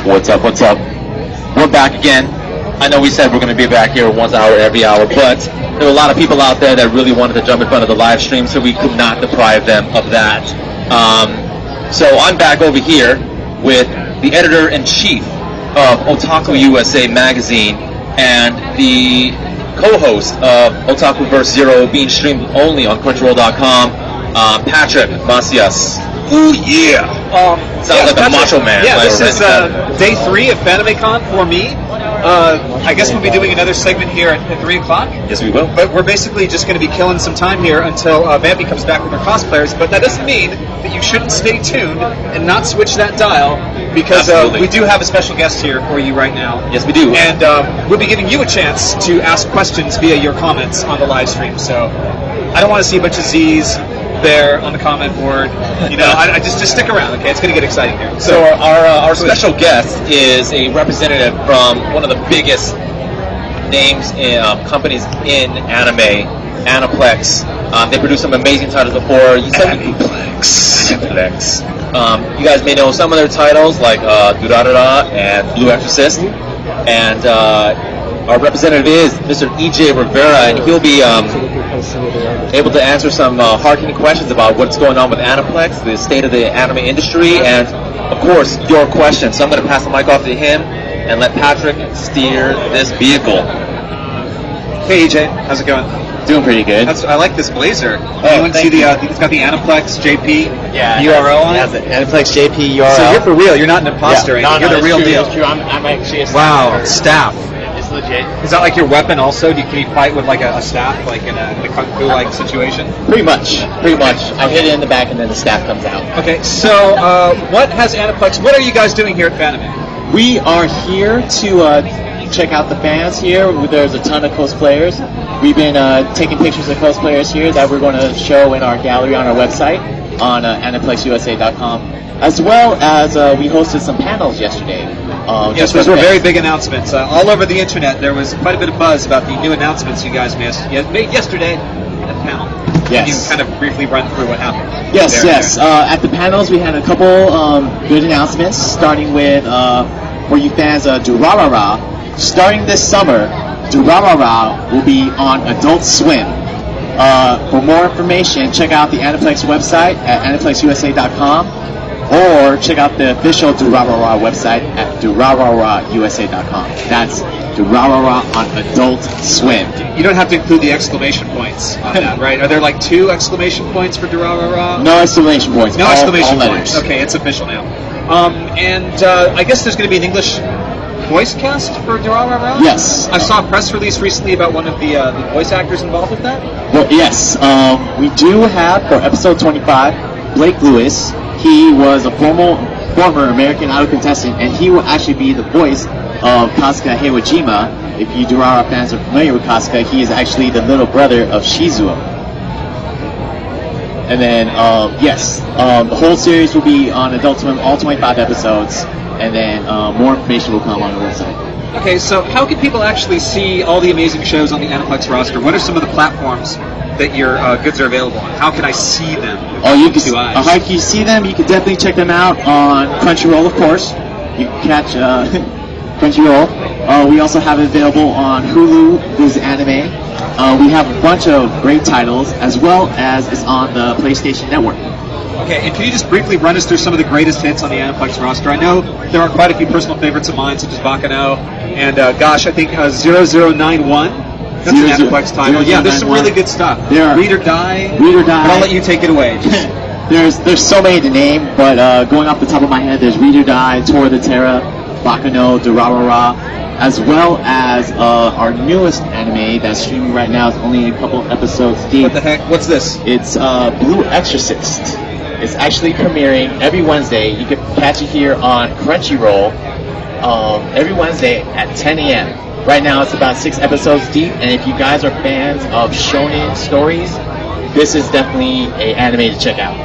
What's up? What's up? We're back again. I know we said we're going to be back here once hour every hour, but there were a lot of people out there that really wanted to jump in front of the live stream, so we could not deprive them of that. So I'm back over here with the editor-in-chief of Otaku USA magazine and the co-host of Otaku Verse Zero, being streamed only on Crunchyroll.com, Patrick Macias. Ooh, yeah! Sounds like a macho man. Yeah, this is day 3 of FanimeCon for me. I guess we'll be doing another segment here at 3 o'clock. Yes, we will. But we're basically just going to be killing some time here until Vampy comes back with her cosplayers. But that doesn't mean that you shouldn't stay tuned and not switch that dial, because we do have a special guest here for you right now. Yes, we do. And we'll be giving you a chance to ask questions via your comments on the live stream. So I don't want to see a bunch of Z's there on the comment board. You know, I just stick around, okay? It's going to get exciting here. So our special guest is a representative from one of the biggest names in companies in anime, Aniplex. They produce some amazing titles before. Aniplex. You guys may know some of their titles, like Durarara and Blue Exorcist. And our representative is Mr. E.J. Rivera, and he'll be able to answer some hard-hitting questions about what's going on with Aniplex, the state of the anime industry, and, of course, your questions. So I'm going to pass the mic off to him and let Patrick steer this vehicle. Hey, EJ. How's it going? Doing pretty good. I like this blazer. You want to see it's got the Aniplex JP URL on it? It has the Aniplex JP URL. So you're for real. You're not an imposter. Yeah. You're the real true, deal. It's true. I'm actually a staff. Wow, staff. It's legit. Is that like your weapon also? Can you fight with like a staff, like in a kung fu like situation? Pretty much. I hit it in the back and then the staff comes out. Okay, so what has Aniplex? What are you guys doing here at Fanime? We are here to check out the fans here. There's a ton of cosplayers. We've been taking pictures of cosplayers here that we're going to show in our gallery on our website on AniplexUSA.com, as well as we hosted some panels yesterday. Yes, those were very big announcements. All over the internet, there was quite a bit of buzz about the new announcements you guys made yesterday at the panel. Yes. Can you kind of briefly run through what happened? Yes. At the panels, we had a couple good announcements, starting with, for you fans, Durarara. Starting this summer, Durarara will be on Adult Swim. For more information, check out the Aniplex website at AniplexUSA.com, or check out the official Durarara website at DurararaUSA.com. That's Durarara on Adult Swim. You don't have to include the exclamation points on that, right? Are there like 2 exclamation points for Durarara? No exclamation points. No exclamation all points. letters. Okay, it's official now. And I guess there's going to be an English voice cast for Durarara? Yes. I saw a press release recently about one of the voice actors involved with that. Well, yes. We do have, for episode 25, Blake Lewis. He was a former American Idol contestant, and he will actually be the voice of Kasuga Heiwajima. If you Durarara fans are familiar with Kasuga, he is actually the little brother of Shizuo. And then, the whole series will be on Adult Swim, all 25 episodes, and then more information will come on the website. Okay, so how can people actually see all the amazing shows on the Aniplex roster? What are some of the platforms that your goods are available on? How can I see them? You can see them. You can definitely check them out on Crunchyroll, of course. You can catch Crunchyroll. We also have it available on Hulu, Viz Anime. We have a bunch of great titles, as well as it's on the PlayStation Network. Okay, and can you just briefly run us through some of the greatest hits on the Aniplex roster? I know there are quite a few personal favorites of mine, such as Bakano, and I think 0091. That's an Aniplex title. Yeah, there's some really good stuff. Read or Die. But I'll let you take it away. There's so many to name, but going off the top of my head, there's Read or Die, Tora the Terra, Bakano, Durarara, as well as our newest anime that's streaming right now. It's only a couple episodes deep. What the heck? What's this? It's Blue Exorcist. It's actually premiering every Wednesday. You can catch it here on Crunchyroll every Wednesday at 10 a.m. Right now it's about 6 episodes deep, and if you guys are fans of shonen stories, this is definitely an anime to check out.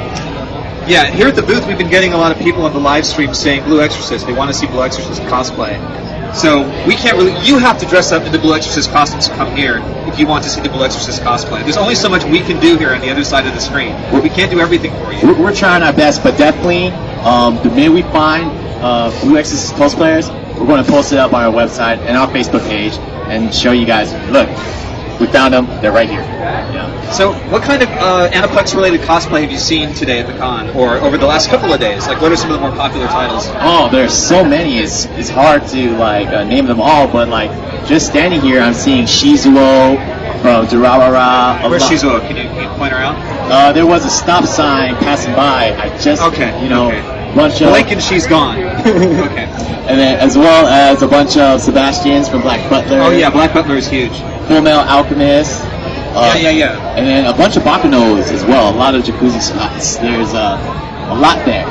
Yeah, here at the booth we've been getting a lot of people on the live stream saying Blue Exorcist. They want to see Blue Exorcist cosplay. So we can't really. You have to dress up in the Blue Exorcist costumes to come here if you want to see the Blue Exorcist cosplay. There's only so much we can do here on the other side of the screen. We can't do everything for you. We're trying our best, but definitely The minute we find Blue X's cosplayers, we're going to post it up on our website and our Facebook page and show you guys, look, we found them, they're right here. Yeah. So, what kind of Aniplex-related cosplay have you seen today at the con, or over the last couple of days? Like, what are some of the more popular titles? Oh, there's so many. It's hard to name them all, but just standing here, I'm seeing Shizuo from Durarara. Where's Shizuo? Can you point her out? There was a stop sign passing by. I just bunch of blink and she's gone. Okay. And then as well as a bunch of Sebastians from Black Butler. Oh yeah, Black Butler is huge. Full Metal Alchemist. Yeah. And then a bunch of Bakunos as well. A lot of jacuzzi spots. There's a lot there.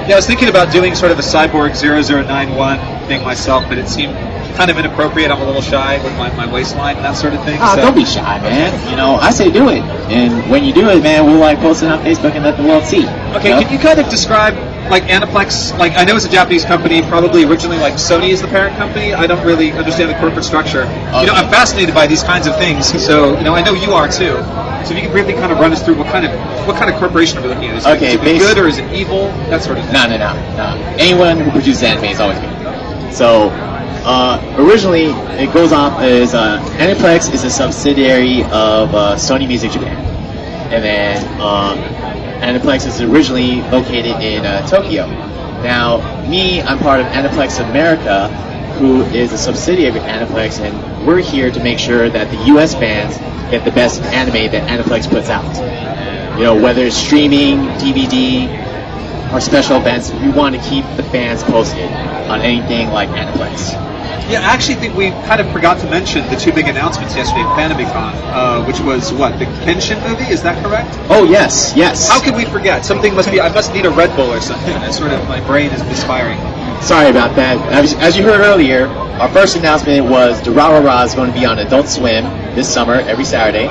Yeah, I was thinking about doing sort of a Cyborg 0091 thing myself, but it seemed kind of inappropriate. I'm a little shy with my waistline and that sort of thing. Don't be shy, man. I say do it. And when you do it, man, we'll post it on Facebook and let the world see. Okay, can you kind of describe Aniplex? I know it's a Japanese company, probably originally Sony is the parent company. I don't really understand the corporate structure. Okay. I'm fascinated by these kinds of things, so I know you are too. So if you can briefly kind of run us through what kind of corporation are we looking at? Is it good or is it evil? That sort of thing. No. Anyone who produces anime is always good. So originally it goes off as Aniplex is a subsidiary of Sony Music Japan, and then Aniplex is originally located in Tokyo. Now, I'm part of Aniplex America, who is a subsidiary of Aniplex, and we're here to make sure that the U.S. fans get the best anime that Aniplex puts out. Whether it's streaming, DVD, or special events, we want to keep the fans posted on anything like Aniplex. Yeah, I actually think we kind of forgot to mention the two big announcements yesterday at FanimeCon, which was, the Kenshin movie? Is that correct? Oh, yes. How could we forget? Something I must need a Red Bull or something. That's sort of, my brain is misfiring. Sorry about that. As you heard earlier, our first announcement was Durarara is going to be on Adult Swim this summer, every Saturday.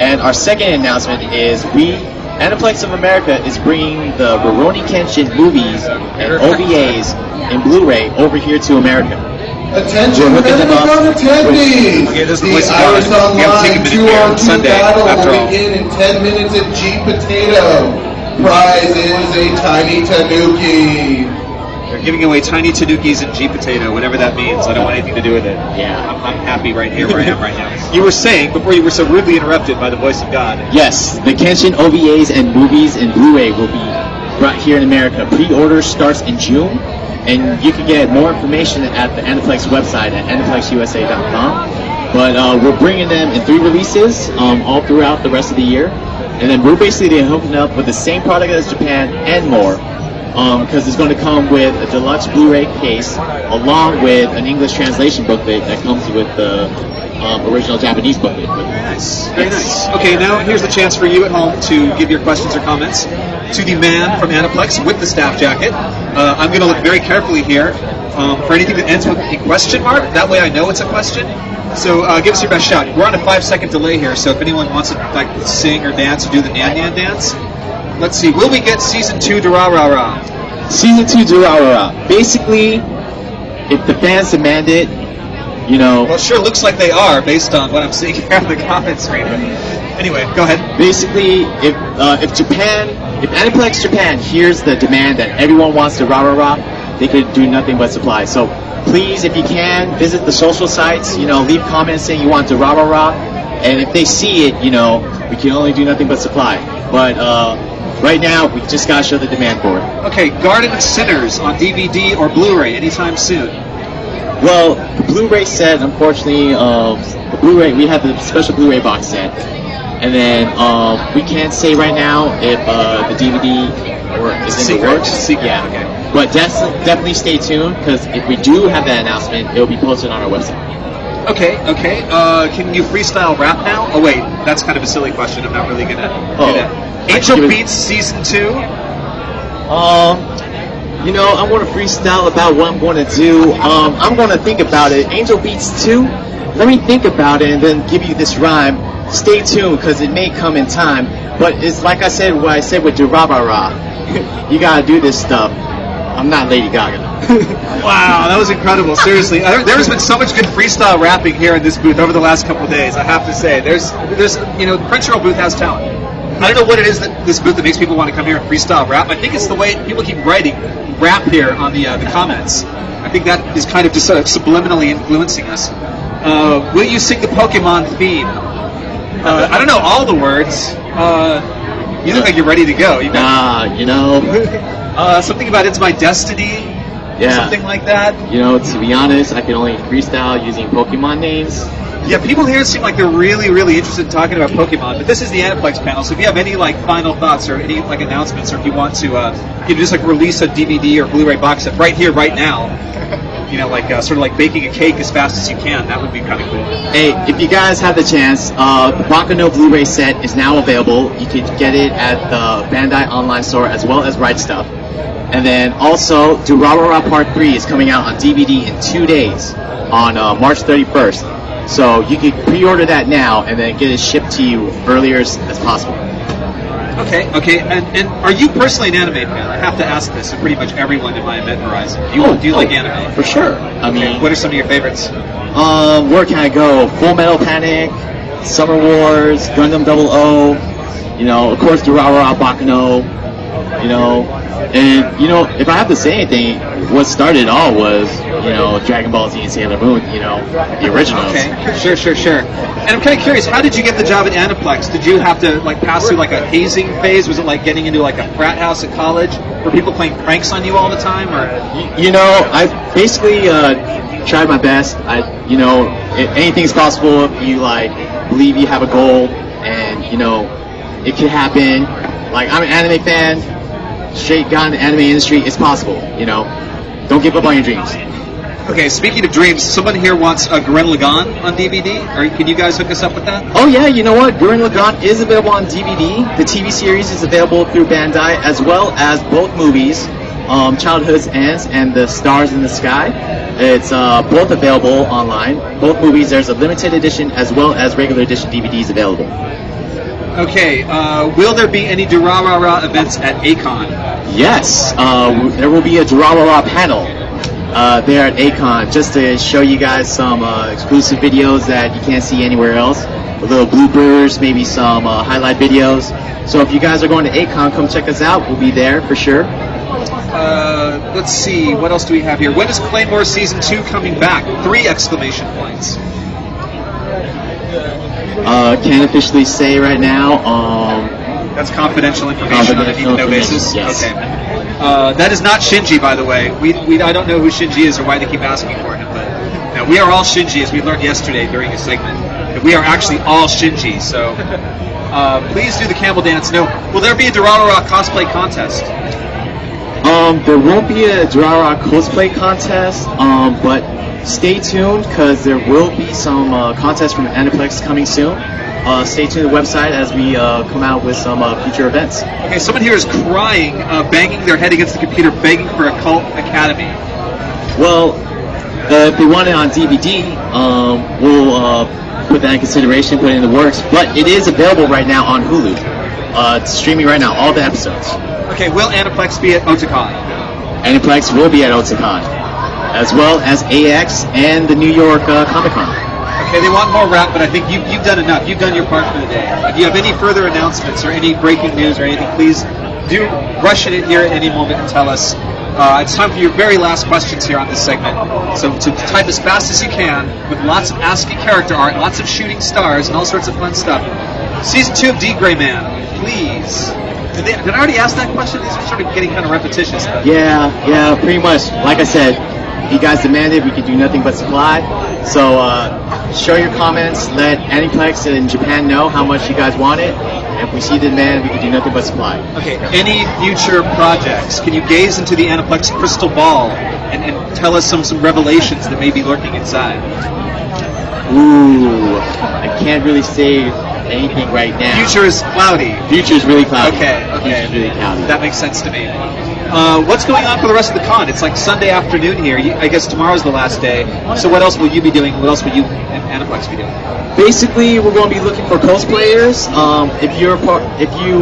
And our second announcement is Aniplex of America is bringing the Rurouni Kenshin movies and OVAs in Blu-ray over here to America. Attention, FanimeCon attendees! Okay, this is the Irish Online 2-on-2 battle will begin in 10 minutes at G Potato. Prize is a tiny tanuki. They're giving away tiny tanukis and G Potato, whatever that means. I don't want anything to do with it. Yeah. I'm happy right here where I am right now. You were saying, before you were so rudely interrupted by the voice of God. Yes, the Kenshin OVAs and movies in Blu-ray will be brought here in America. Pre-order starts in June. And you can get more information at the Aniplex website at aniplexusa.com. But we're bringing them in 3 releases all throughout the rest of the year. And then we're basically hooking up with the same product as Japan and more. Because it's going to come with a deluxe Blu-ray case along with an English translation booklet that comes with the original Japanese booklet. Very nice. Okay, now here's the chance for you at home to give your questions or comments to the man from Aniplex with the staff jacket. I'm going to look very carefully here for anything that ends with a question mark. That way I know it's a question. So give us your best shot. We're on a 5-second delay here, so if anyone wants to sing or dance or do the Nan Nan dance, let's see. Will we get Season 2 Durarara? Season 2 Durarara. Basically, if the fans demand it, Well, it sure looks like they are based on what I'm seeing here on the comments screen. Anyway, go ahead. Basically, if Aniplex Japan hears the demand that everyone wants to rah-rah-rah, they could do nothing but supply. So please, if you can, visit the social sites, leave comments saying you want to rah-rah-rah, and if they see it, we can only do nothing but supply. But right now, we just got to show the demand for it. Okay, Garden of Sinners on DVD or Blu-ray anytime soon. Well, the Blu-ray set, unfortunately, the Blu-ray, we have the special Blu-ray box set. And then we can't say right now if the DVD is in the works. Secret. Yeah. Okay. But definitely stay tuned, because if we do have that announcement, it will be posted on our website. Okay. Can you freestyle rap now? Oh, wait, that's kind of a silly question. I'm not really going to do that. Angel Beats Season 2? I'm going to freestyle about what I'm going to do. I'm going to think about it. Angel Beats 2? Let me think about it and then give you this rhyme. Stay tuned, because it may come in time. But it's like what I said with Durarara. You got to do this stuff. I'm not Lady Gaga. Wow, that was incredible. Seriously, there's been so much good freestyle rapping here in this booth over the last couple of days. I have to say, there's Crunchyroll booth has talent. I don't know what it is that this booth that makes people want to come here and freestyle rap. I think it's the way people keep writing rap here on the comments. I think that is kind of just subliminally influencing us. Will you sing the Pokemon theme? I don't know all the words. You look like you're ready to go. Something about It's My Destiny. Yeah. Something like that. To be honest, I can only freestyle using Pokemon names. Yeah, people here seem like they're really, really interested in talking about Pokemon, but this is the Aniplex panel, so if you have any final thoughts or any announcements, or if you want to just release a DVD or Blu-ray box set right here, right now, sort of like baking a cake as fast as you can, that would be kind of cool. Hey, if you guys have the chance, the Bakano Blu-ray set is now available. You can get it at the Bandai online store as well as Right Stuff. And then also, Durarara Part 3 is coming out on DVD in 2 days on March 31st. So you can pre-order that now and then get it shipped to you earlier as possible. Okay. And are you personally an anime fan? I have to ask this of pretty much everyone in my event horizon. Do you like anime? For sure. What are some of your favorites? Where can I go? Full Metal Panic, Summer Wars, Gundam 00, of course Durarara Bakano, and if I have to say anything, what started it all was Dragon Ball Z and Sailor Moon, the originals. Okay, sure. And I'm kind of curious, how did you get the job at Aniplex? Did you have to pass through a hazing phase? Was it like getting into a frat house at college? Were people playing pranks on you all the time? Or I basically tried my best. Anything's possible if you believe you have a goal, and it can happen. I'm an anime fan. Straight got in the anime industry, it's possible, Don't give up on your dreams. Okay, speaking of dreams, someone here wants a Gurren Lagann on DVD. Can you guys hook us up with that? Oh yeah, you know what? Gurren Lagann is available on DVD. The TV series is available through Bandai, as well as both movies, Childhood's Ends and The Stars in the Sky. It's both available online. Both movies, there's a limited edition as well as regular edition DVDs available. Okay, will there be any Durarara events at A-Kon? Yes, there will be a Durarara panel there at A-Kon, just to show you guys some exclusive videos that you can't see anywhere else. A little bloopers, maybe some highlight videos. So if you guys are going to A-Kon, come check us out. We'll be there for sure. Let's see, what else do we have here? When is Claymore Season 2 coming back? 3 exclamation points. Can't officially say right now. That's confidential information on a need-to-know basis? Yes. Okay. That is not Shinji, by the way. I don't know who Shinji is or why they keep asking for him, but no, we are all Shinji, as we learned yesterday during a segment. That we are actually all Shinji, so please do the camel dance. No, will there be a Durarara cosplay contest? There won't be a Durarara cosplay contest, but stay tuned, because there will be some contests from Aniplex coming soon. Stay tuned to the website as we come out with some future events. Okay, someone here is crying, banging their head against the computer, begging for a Cult Academy. Well, if they want it on DVD, we'll put that in consideration, put it in the works. But it is available right now on Hulu. It's streaming right now, all the episodes. Okay, will Aniplex be at Otakon? Aniplex will be at Otakon, as well as AX and the New York Comic Con. Okay, they want more rap, but I think you've done enough. You've done your part for the day. If you have any further announcements or any breaking news or anything, please do rush in here at any moment and tell us. It's time for your very last questions here on this segment. So to type as fast as you can, with lots of ASCII character art, lots of shooting stars, and all sorts of fun stuff. Season 2 of D. Gray Man, please. Did I already ask that question? These are sort of getting kind of repetitious. But. Yeah, pretty much. Like I said, if you guys demanded, we could do nothing but supply. So show your comments, let Aniplex in Japan know how much you guys want it. And if we see the demand, we can do nothing but supply. Okay, any future projects? Can you gaze into the Aniplex crystal ball and tell us some revelations that may be lurking inside? Ooh, I can't really say anything right now. Future is cloudy. Future is really cloudy. Okay. Future is really cloudy. That makes sense to me. What's going on for the rest of the con? It's like Sunday afternoon here. I guess tomorrow's the last day. So what else will you be doing? What else will you and Aniplex be doing? Basically, we're going to be looking for cosplayers. If you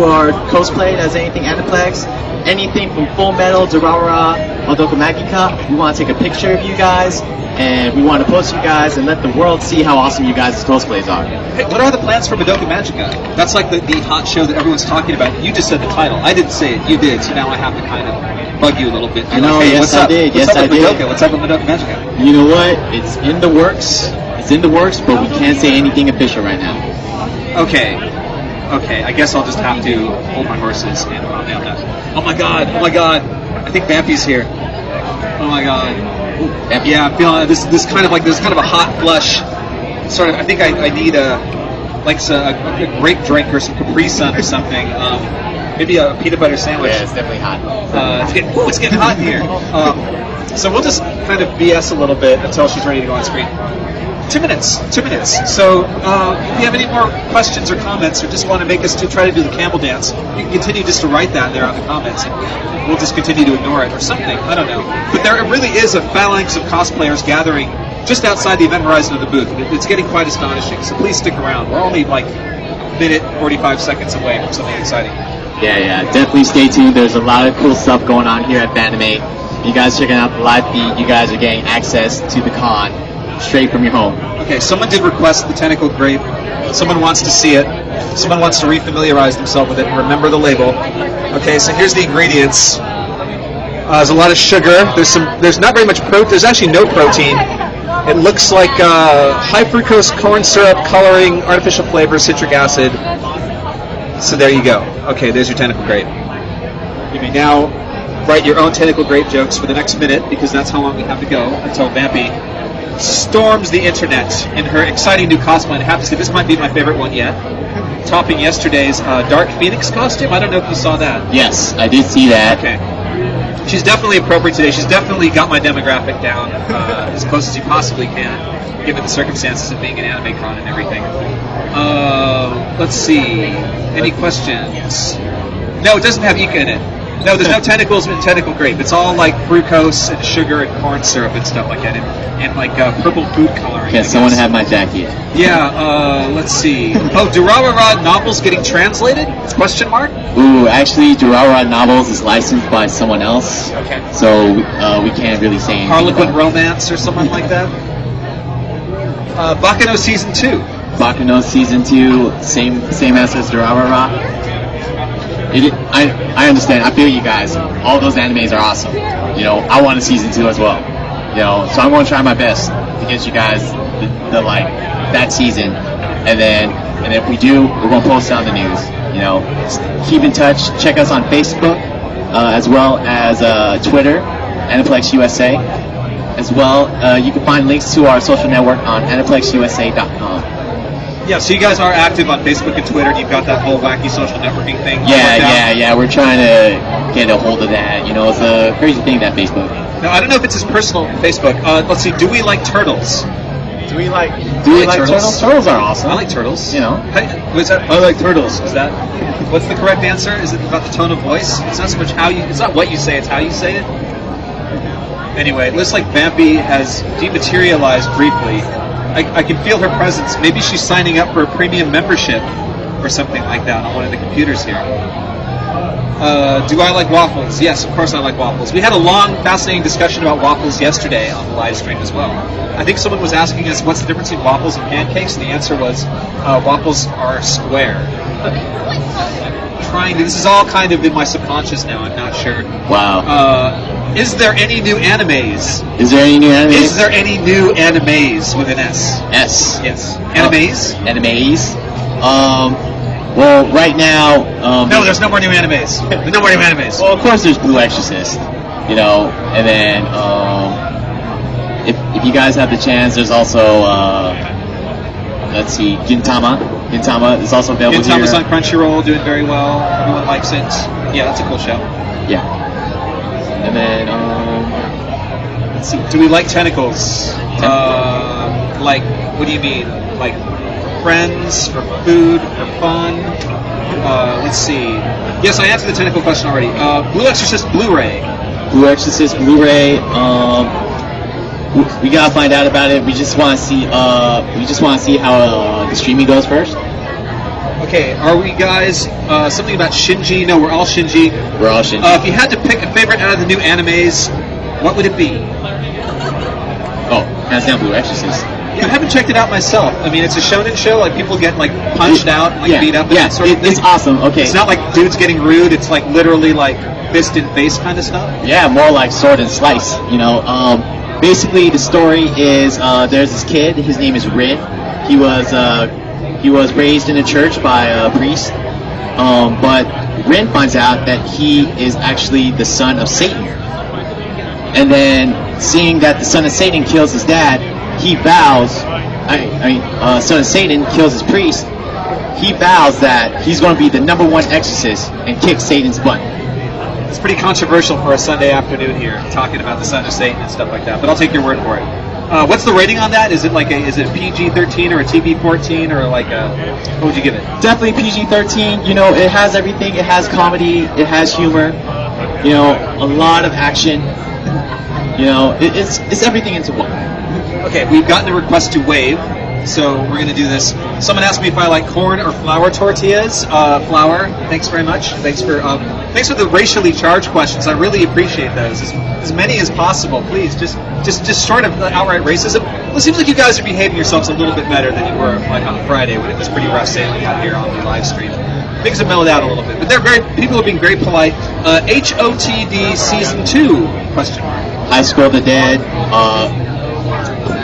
are cosplayed as anything Aniplex, anything from Full Metal, Durarara, Madoka Magica, we want to take a picture of you guys and we want to post you guys and let the world see how awesome you guys' cosplays are. Hey, what are the plans for Madoka Magica? That's like the hot show that everyone's talking about. You just said the title. I didn't say it. You did. So now I have to kind of bug you a little bit. I know. Hey, Yes, I did. Yes, I did. Madoka? What's up with Madoka Magica? You know what? It's in the works. It's in the works, but we can't say anything official right now. Okay, I guess I'll just have to hold my horses and calm down. Oh my god, I think Vampy's here. Oh my god. Yeah, I'm feeling this kind of a hot flush. Sort of, I think I need a grape drink or some Capri Sun or something. Maybe a peanut butter sandwich. Yeah, it's definitely hot. It's getting hot in here. So we'll just kind of BS a little bit until she's ready to go on screen. 2 minutes. So if you have any more questions or comments, or just want to make us to try to do the camel dance, you can continue just to write that there on the comments, and we'll just continue to ignore it or something. I don't know. But there really is a phalanx of cosplayers gathering just outside the event horizon of the booth. It's getting quite astonishing. So please stick around. We're only like a minute 45 seconds away from something exciting. Yeah, definitely stay tuned. There's a lot of cool stuff going on here at Fanime. You guys checking out the live feed, you guys are getting access to the con straight from your home. Okay, someone did request the tentacle grape. Someone wants to see it. Someone wants to refamiliarize themselves with it and remember the label. Okay, so here's the ingredients. There's a lot of sugar. There's not very much protein. There's actually no protein. It looks like high fructose corn syrup, coloring, artificial flavor, citric acid. So there you go. Okay, there's your tentacle grape. You may now write your own tentacle grape jokes for the next minute, because that's how long we have to go until Vampy storms the internet in her exciting new cosplay. And I have to say, this might be my favorite one yet. Topping yesterday's Dark Phoenix costume. I don't know if you saw that. Yes, I did see that. Okay. She's definitely appropriate today. She's definitely got my demographic down as close as you possibly can, given the circumstances of being an AnimeCon and everything. Let's see. Any questions? No, it doesn't have Ika in it. No, there's no tentacles in tentacle grape. It's all like fructose and sugar and corn syrup and stuff like that, and like purple food coloring. Yeah, someone had my jacket. Yeah, let's see. Oh, Durarara novels getting translated? Question mark? Ooh, actually, Durarara novels is licensed by someone else. Okay. So we can't really say anything. Harlequin Romance or something like that? Baccano Season 2. Baccano Season 2, same as Durarara. I understand. I feel you guys. All those animes are awesome. You know, I want a Season 2 as well. You know, so I'm going to try my best to get you guys the that season. And then if we do, we're going to post it on the news. You know, keep in touch. Check us on Facebook, as well as Twitter, Aniplex USA. As well, you can find links to our social network on aniplexusa.com. Yeah, so you guys are active on Facebook and Twitter. You've got that whole wacky social networking thing. Yeah. We're trying to get a hold of that. You know, it's a crazy thing, that Facebook. Now, I don't know if it's his personal Facebook. Let's see. Do we like turtles? Do we like turtles? Turtles are awesome. I like turtles. You know. What's that? I like turtles. Is that? What's the correct answer? Is it about the tone of voice? It's not so much how you. It's not what you say. It's how you say it. Anyway, it looks like Vampy has dematerialized briefly. I can feel her presence. Maybe she's signing up for a premium membership or something like that on one of the computers here. Do I like waffles? Yes, of course I like waffles. We had a long, fascinating discussion about waffles yesterday on the live stream as well. I think someone was asking us what's the difference between waffles and pancakes, and the answer was waffles are square. This is all kind of in my subconscious now, I'm not sure. Wow. Is there any new animes? Is there any new animes? Is there any new animes with an S? S. Yes. Animes? Animes. Well, right now... no, there's no more new animes. No more new animes. Well, of course there's Blue Exorcist, you know, and then, if you guys have the chance, there's also, let's see, Gintama. Gintama is also available here. Gintama's on Crunchyroll, doing very well. Everyone likes it. Yeah, that's a cool show. Yeah. And then, let's see. Do we like tentacles? Like, what do you mean? Like, for friends, for food, for fun? Let's see. Yes, I answered the tentacle question already. Blue Exorcist Blu-ray. Blue Exorcist Blu-ray. We gotta find out about it. We just want to see. We just want to see how the streaming goes first. Okay, are we guys something about Shinji? No, we're all Shinji. We're all Shinji. If you had to pick a favorite out of the new animes, what would it be? Oh, hands down, Blue Exorcist. Yeah, I haven't checked it out myself. I mean, it's a shonen show. Like people get like punched out, and, like beat up. Yeah, and sort of thing. it's awesome. Okay, It's not like dudes getting rude. It's like literally like fist in face kind of stuff. yeah, more like sword and slice. Basically the story is there's this kid. His name is Rin. He was raised in a church by a priest. But Rin finds out that he is actually the son of Satan. And then, seeing that the son of Satan kills his dad, he vows, son of Satan kills his priest, he vows that he's going to be the #1 exorcist and kick Satan's butt. It's pretty controversial for a Sunday afternoon here, talking about the son of Satan and stuff like that. But I'll take your word for it. What's the rating on that? Is it is it PG-13 or a TV-14 or what would you give it? Definitely PG-13. It has everything. It has comedy. It has humor. A lot of action. It's everything into one. Okay, we've gotten a request to wave, so we're going to do this. Someone asked me if I like corn or flour tortillas. Flour. Thanks very much. Thanks for the racially charged questions. I really appreciate those. As many as possible, please. Just short of outright racism. Well, it seems like you guys are behaving yourselves a little bit better than you were like on Friday when it was pretty rough sailing out here on the live stream. Things have mellowed out a little bit, but people are being very polite. HOTD Season 2? Question mark. High School of the Dead.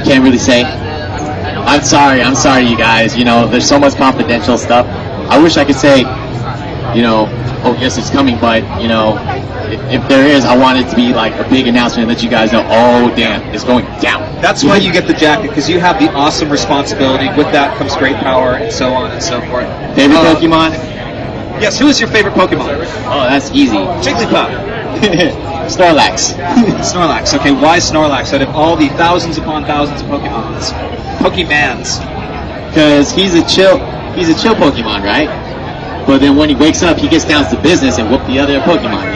Can't really say. I'm sorry, you guys. There's so much confidential stuff. I wish I could say, oh yes, it's coming, but if there is, I want it to be like a big announcement that you guys know. Oh damn, it's going down. That's why you get the jacket, because you have the awesome responsibility. With that comes great power, and so on and so forth. Favorite Pokemon? Yes. Who is your favorite Pokemon? Oh, that's easy. Jigglypuff. Snorlax. Snorlax. Okay, why Snorlax out of all the thousands upon thousands of Pokemons? Pokemans. Because he's a chill Pokemon, right? But then when he wakes up, he gets down to business and whoop the other Pokemon,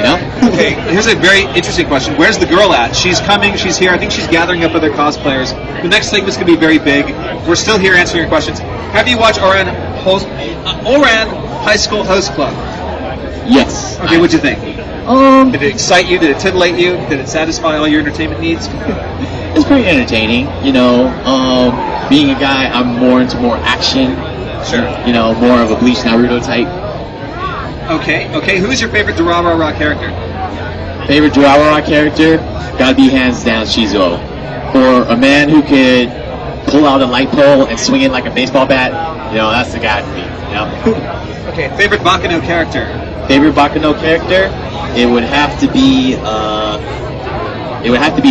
Okay, here's a very interesting question. Where's the girl at? She's coming, she's here. I think she's gathering up other cosplayers. The next segment's going to be very big. We're still here answering your questions. Have you watched Oran High School Host Club? Yes. Okay, what'd you think? Did it excite you? Did it titillate you? Did it satisfy all your entertainment needs? It's pretty entertaining. Being a guy, I'm more into more action. Sure. More of a Bleach Naruto type. Okay. Who's your favorite Durarara character? Favorite Durarara character? Gotta be hands down Shizuo. For a man who could pull out a light pole and swing it like a baseball bat, that's the guy for me. Okay, favorite Bakano character? Favorite Bakano character? It would have to be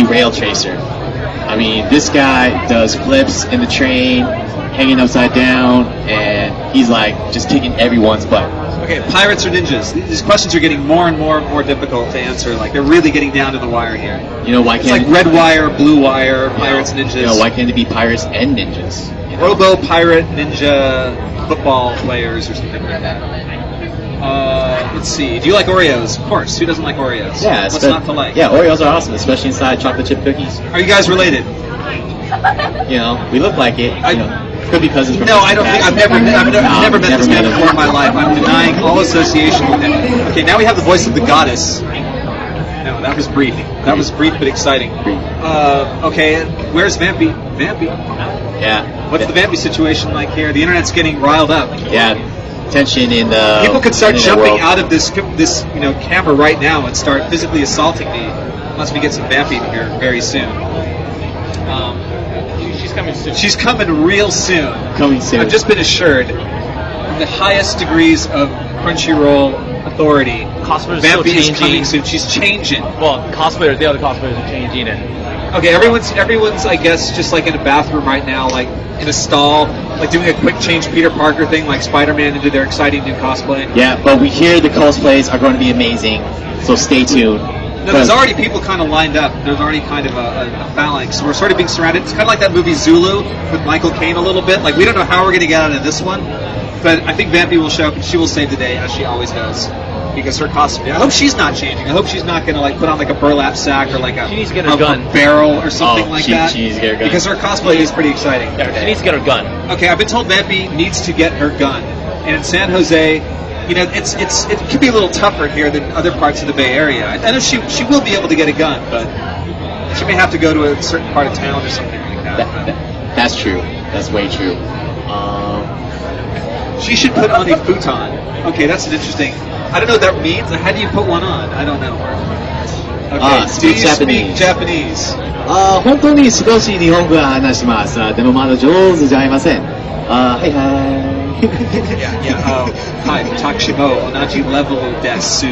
Rail Tracer. I mean, this guy does flips in the train, hanging upside down, and he's like just kicking everyone's butt. Okay, pirates or ninjas? These questions are getting more and more difficult to answer. Like, they're really getting down to the wire here. Why can't it's like red wire, blue wire, pirates, ninjas. Why can't it be pirates and ninjas? Robo, pirate, ninja, football players or something like that. Let's see. Do you like Oreos? Of course. Who doesn't like Oreos? Yeah. What's not to like? Yeah, Oreos are awesome, especially inside chocolate chip cookies. Are you guys related? We look like it. Could be cousins. No, I don't think I've never met this man before in my life. I'm denying all association with him. Okay, now we have the voice of the goddess. No, that was brief. That was brief but exciting. Okay, where's Vampy? Vampy. Yeah. What's the Vampy situation like here? The internet's getting riled up. Yeah. Tension in the. People could start jumping out of this camera right now and start physically assaulting me unless we get some Vampy here very soon. She's coming soon. She's coming real soon. Coming soon. I've just been assured the highest degrees of Crunchyroll authority. Cosplayers Vampy is coming soon. She's changing. Well, the other cosplayers are changing it. Okay, everyone's I guess just like in a bathroom right now, like in a stall, like doing a quick change Peter Parker thing, like Spider-Man into their exciting new cosplay. Yeah, but we hear the cosplays are going to be amazing, so stay tuned. No, there's already people kind of lined up. There's already kind of a phalanx. We're sort of being surrounded. It's kind of like that movie Zulu with Michael Caine a little bit. Like, we don't know how we're going to get out of this one, but I think Vampy will show up and she will save the day, as she always does. Because her costume, I hope she's not changing. I hope she's not going to put on like a burlap sack or like a, she needs to get her gun. A barrel or something like that. She needs to get her gun. Because her cosplay is pretty exciting. Yeah, she needs to get her gun. Okay, I've been told Vampy needs to get her gun. And in San Jose, it could be a little tougher here than other parts of the Bay Area. I know she will be able to get a gun, but She may have to go to a certain part of town or something like that. That's true. That's way true. She should put on a futon. Okay, that's an interesting. I don't know what that means. How do you put one on? I don't know. Okay, do speak you Japanese. speak Japanese? 本当に少し日本語は話します。でもまだ上手じゃありません。はいはい。Hi, Takshimo, Onaji level desu.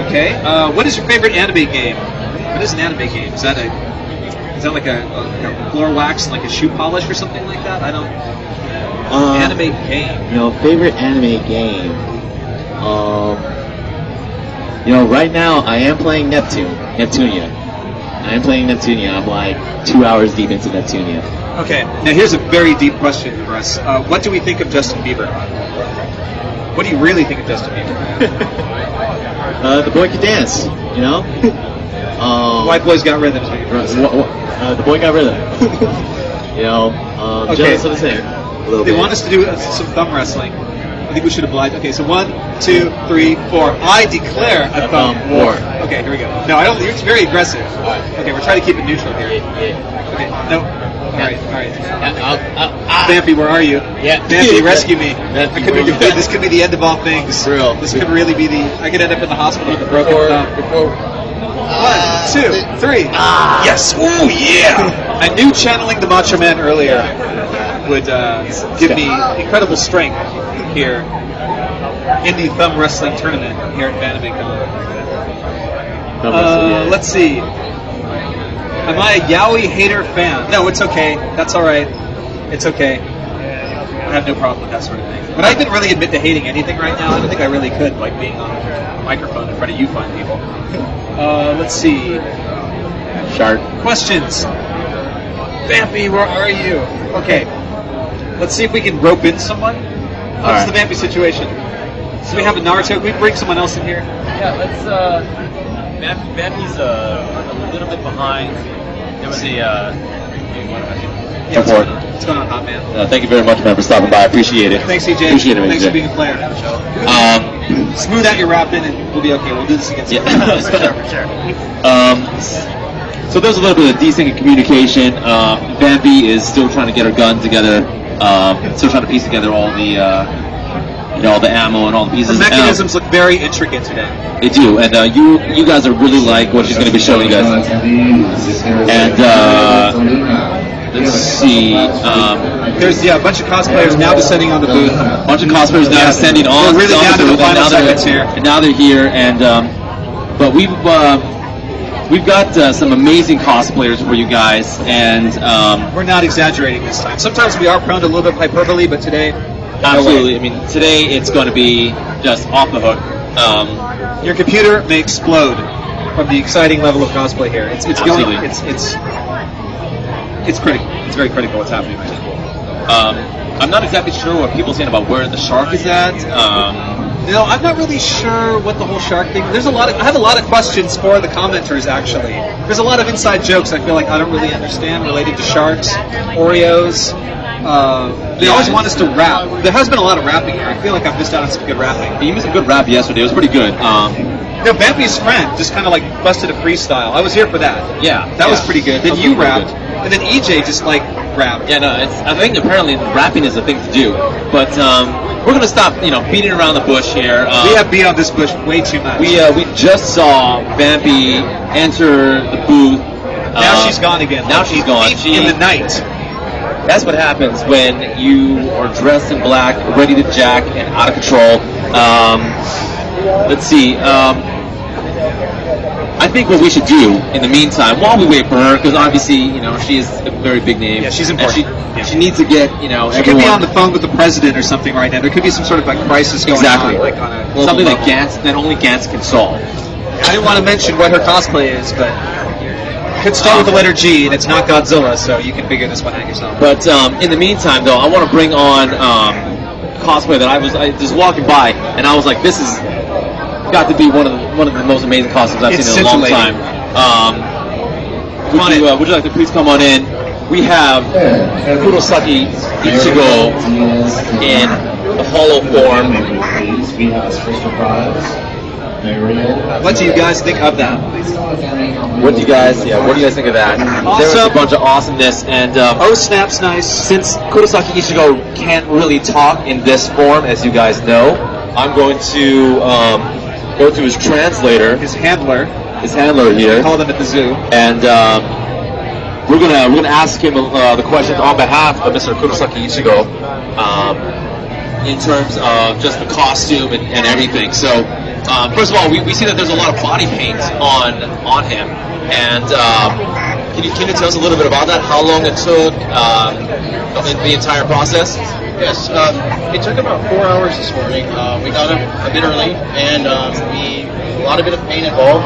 Okay, what is your favorite anime game? What is an anime game? Is that like a floor wax and like a shoe polish or something like that? I don't. Anime game. Favorite anime game. Right now I am playing Neptunia. I am playing Neptunia. I'm like 2 hours deep into Neptunia. Okay, now here's a very deep question for us. What do we think of Justin Bieber? What do you really think of Justin Bieber? The boy can dance, White boys got rhythm. The boy got rhythm. Jealous of the same. They want us to do some thumb wrestling. I think we should oblige. Okay, so 1, 2, 3, 4. I declare a thumb war. Okay, here we go. No, I don't. It's very aggressive. Okay, we're trying to keep it neutral here. Okay, no. All right. Vampy, where are you? Yeah. Vampy, rescue me. This could be the end of all things. For real. This could really be I could end up in the hospital with a broken thumb. 1, 2, 3. Yes. Ooh, yeah. I knew channeling the Macho Man earlier would give me incredible strength here in the thumb wrestling tournament here at FanimeCon. Let's see. Am I a yaoi hater fan? No, it's okay. That's all right. It's okay. I have no problem with that sort of thing. But I didn't really admit to hating anything right now. I don't think I really could, like being on a microphone in front of you fine people. Let's see. Shark. Questions. Vampy, where are you? Okay. Let's see if we can rope in someone. What's the Vampy situation? So we have a Naruto. Can we bring someone else in here? Yeah, let's. Vampy's a little bit behind. There was What's going on, Hot Man? Thank you very much, man, for stopping by. I appreciate it. Thanks, EJ. Appreciate it, Thanks EJ. for being a player. Smooth out your rap in, and we'll be okay. We'll do this again. Yeah. for sure. So there's a little bit of decent communication. Vampy is still trying to get her gun together. Still trying to piece together all the, all the ammo and all the pieces. The mechanisms look very intricate today. They do, and you guys are really like what she's going to be showing you guys. And let's see. There's a bunch of cosplayers now descending on the booth. A bunch of cosplayers now descending on. We're really on down the to the booth, final seconds here. And now they're here, and but we've got some amazing cosplayers for you guys, and we're not exaggerating this time. Sometimes we are prone to a little bit of hyperbole, but today, absolutely. I mean, today it's going to be just off the hook. Your computer may explode from the exciting level of cosplay here. It's Absolutely. going. It's critical. It's very critical what's happening right now. I'm not exactly sure what people are saying about where the shark is at. No, I'm not really sure what the whole shark thing. I have a lot of questions for the commenters. Actually, there's a lot of inside jokes I feel like I don't really understand related to sharks, Oreos. They always want us to rap. There has been a lot of rapping here. I feel like I've missed out on some good rapping. He missed a good rap yesterday. It was pretty good. Vampy's friend just kind of like busted a freestyle. I was here for that. Yeah, that was pretty good. Then you rapped, good. and then EJ just like rapped. Yeah, no, I think apparently rapping is a thing to do. But we're gonna stop, beating around the bush here. We have beat on this bush way too much. We just saw Vampy enter the booth. Now she's gone again. Now she's gone. In the night. That's what happens when you are dressed in black, ready to jack, and out of control. Let's see. I think what we should do in the meantime, while we wait for her, because obviously, she is a very big name. Yeah, she's important. And she needs to get, She could be on the phone with the president or something right now. There could be some sort of like crisis going on, like on a global something level. that only Gantz can solve. I didn't want to mention what her cosplay is, but it could start with the letter G, and it's not Godzilla, so you can figure this one out yourself. But in the meantime, though, I want to bring on cosplay that I just walking by, and I was like, this has got to be one of the most amazing costumes I've seen in a long time. Would you like to please come on in? We have Kurosaki Ichigo in the hollow form. We have a special prize. What do you guys think of that? What do you guys think of that? There was a bunch of awesomeness, and Oh, Snap's nice. since Kurosaki Ichigo can't really talk in this form, as you guys know, I'm going to go to his translator, His handler. here, Call them at the zoo. and we're gonna ask him the questions on behalf of Mr. Kurosaki Ichigo, in terms of just the costume and everything. So, first of all, we see that there's a lot of body paint on him, and can you tell us a little bit about that? How long it took, the entire process? Yes, it took about 4 hours this morning. We got up a bit early, and a lot of bit of paint involved,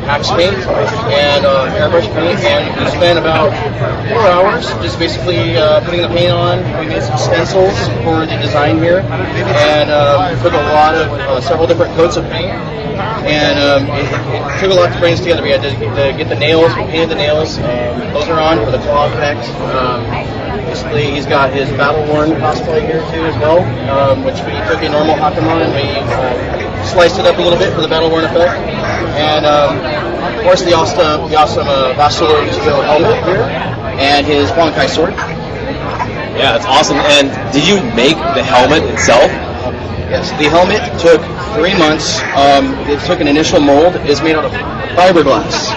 wax paint and airbrush paint, and we spent about 4 hours just basically putting the paint on. We made some stencils for the design here, and took a lot of several different coats of paint. And it took a lot to bring us together. We had to get the nails, we painted the nails. Those are on for the claw effect. Basically, he's got his battle-worn cosplay here too as well, which we took a normal Hakama and we sliced it up a little bit for the battle-worn effect. And of course, the awesome Vassal Ichigo helmet here and his Bankai sword. Yeah, it's awesome. And did you make the helmet itself? Yes, the helmet took 3 months. It took an initial mold. It's made out of fiberglass.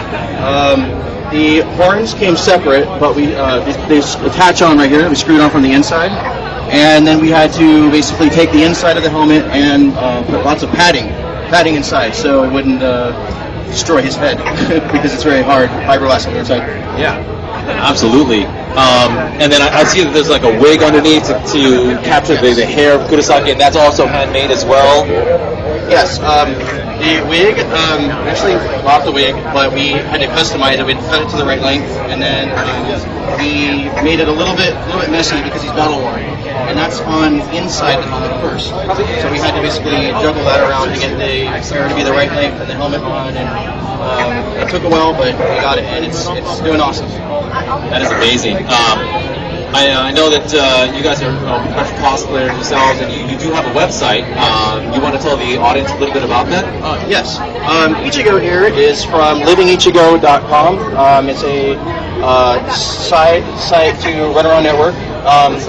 The horns came separate, but they attach on right here. We screwed on from the inside, and then we had to basically take the inside of the helmet and put lots of padding inside, so it wouldn't destroy his head because it's very hard fiberglass on the inside. Yeah, absolutely. And then I see that there's like a wig underneath to capture the hair of Kurosaki, and that's also handmade as well. Yes, the wig, actually bought the wig, but we had to customize it. We had to cut it to the right length, and then we made it a little bit messy because he's battle worn, and that's on inside the helmet first. So we had to basically juggle that around to get the hair to be the right length and the helmet on, and it took a while, but we got it, and it's doing awesome. That is amazing. I know that you guys are professional cosplayers yourselves, and you do have a website. You want to tell the audience a little bit about that? Yes. Ichigo here is from livingichigo.com. It's a site to run around network.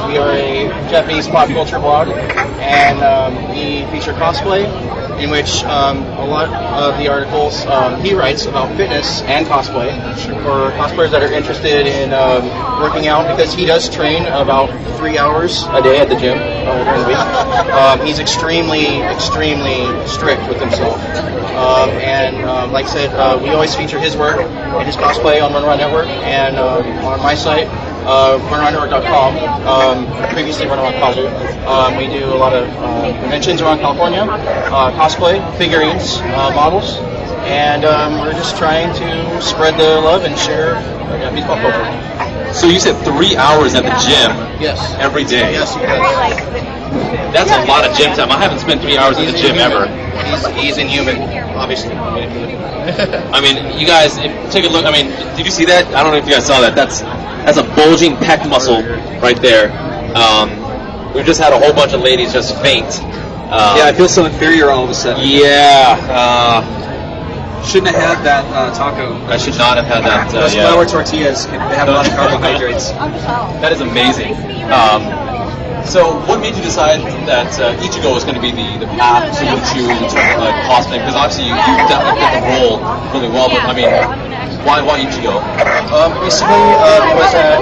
We are a Japanese pop culture blog, and we feature cosplay, in which a lot of the articles he writes about fitness and cosplay for cosplayers that are interested in working out, because he does train about 3 hours a day at the gym during the week. He's extremely strict with himself. Like I said, we always feature his work and his cosplay on Run Around Network, and on my site, runaroundnetwork.com, previously Run Around Kazu. We do a lot of conventions around California, cosplay, figurines, models, and we're just trying to spread the love and share Japanese pop culture. So you said 3 hours at the gym Yes. every day. Yes, he does. That's a lot of gym time. I haven't spent 3 hours at the gym ever. He's inhuman, obviously. I mean, you guys, take a look. I mean, did you see that? I don't know if you guys saw that. That's a bulging pec muscle right there. We've just had a whole bunch of ladies just faint. Yeah, I feel so inferior all of a sudden. Yeah. Shouldn't have had that taco. I should not have had that. Those flour tortillas, they have a lot of carbohydrates. That is amazing. So, what made you decide that Ichigo was going to be the path to choose in terms of cosplay? Because obviously you definitely fit the role really well, but I mean, why Ichigo? Basically, it was at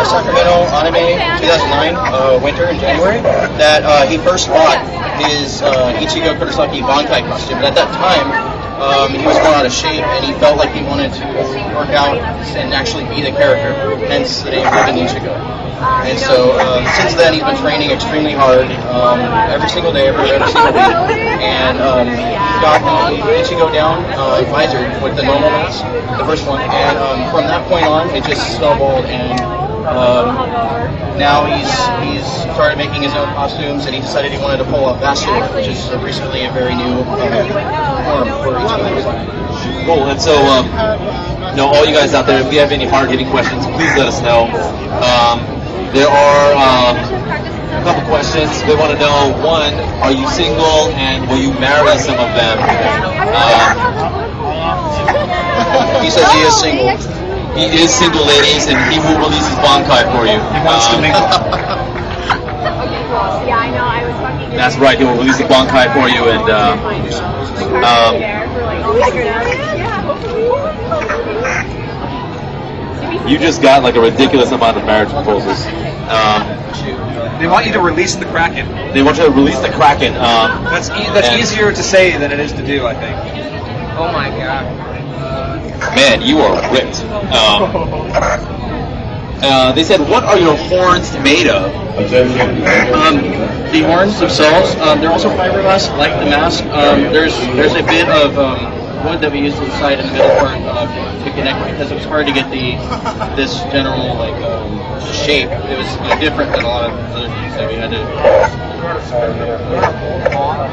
Sacramento Anime 2009, winter in January, that he first bought his Ichigo Kurosaki Bankai costume. And at that time, he was more out of shape, and he felt like he wanted to work out and actually be the character, hence the name Living Ichigo. And so since then, he's been training extremely hard, every single day, every single week, and got Ichigo down visor with the normal mask, the first one, and from that point on, it just snowballed, and now he's started making his own costumes, and he decided he wanted to pull off Vassal, which is recently a very new form for Ichigo. Cool. And so, all you guys out there, if you have any hard-hitting questions, please let us know. There are a couple questions. They want to know, one, are you single, and will you marry some of them? He says he is single. He is single, ladies, and he will release his bankai for you. He wants to mingle. Yeah, I know. I was talking. That's right. He will release the bankai for you, and you just got like a ridiculous amount of marriage proposals. They want you to release the Kraken. They want you to release the Kraken. That's easier to say than it is to do, I think. Oh my god. Man, you are ripped. They said, what are your horns made of? The horns themselves, they're also fiberglass, like the mask. There's a bit of wood that we used inside in the middle part to connect because it was hard to get this general shape. It was different than a lot of other things that we had to.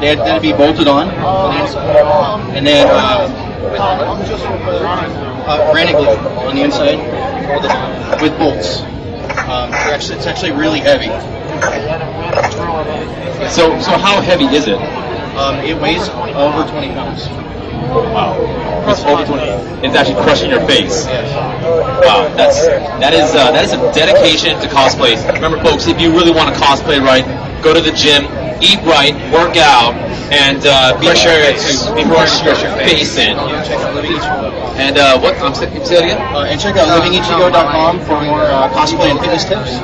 They had to be bolted on the inside, and then granite glue on the inside, bolted on with bolts. It's actually really heavy. So how heavy is it? It weighs over 20 pounds. Wow. It's over 20. It's actually crushing your face. Yes. Wow, that is a dedication to cosplay. Remember, folks, if you really want to cosplay right, go to the gym, eat right, work out, and be sure to brush your face in. And what? Say it again. And check out livingichigo.com for more cosplay and fitness tips.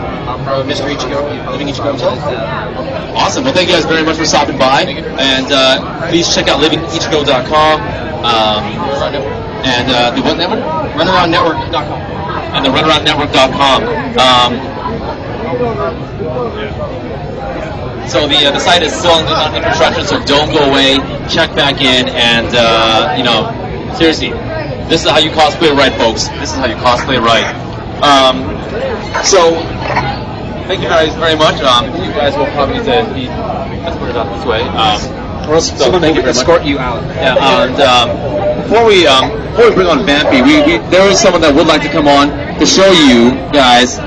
Mr. Ichigo, Living Ichigo himself. Awesome. Well, thank you guys very much for stopping by. And please check out livingichigo.com. And the what network? Runaroundnetwork.com. And the runaroundnetwork.com. So the site is still under construction, so don't go away. Check back in, and seriously, this is how you cosplay right, folks. This is how you cosplay right. So thank you guys very much. You guys will probably need to be. Let's put it up this way. Someone will escort you out. Yeah, and before we bring on Vampy, there is someone that would like to come on to show you guys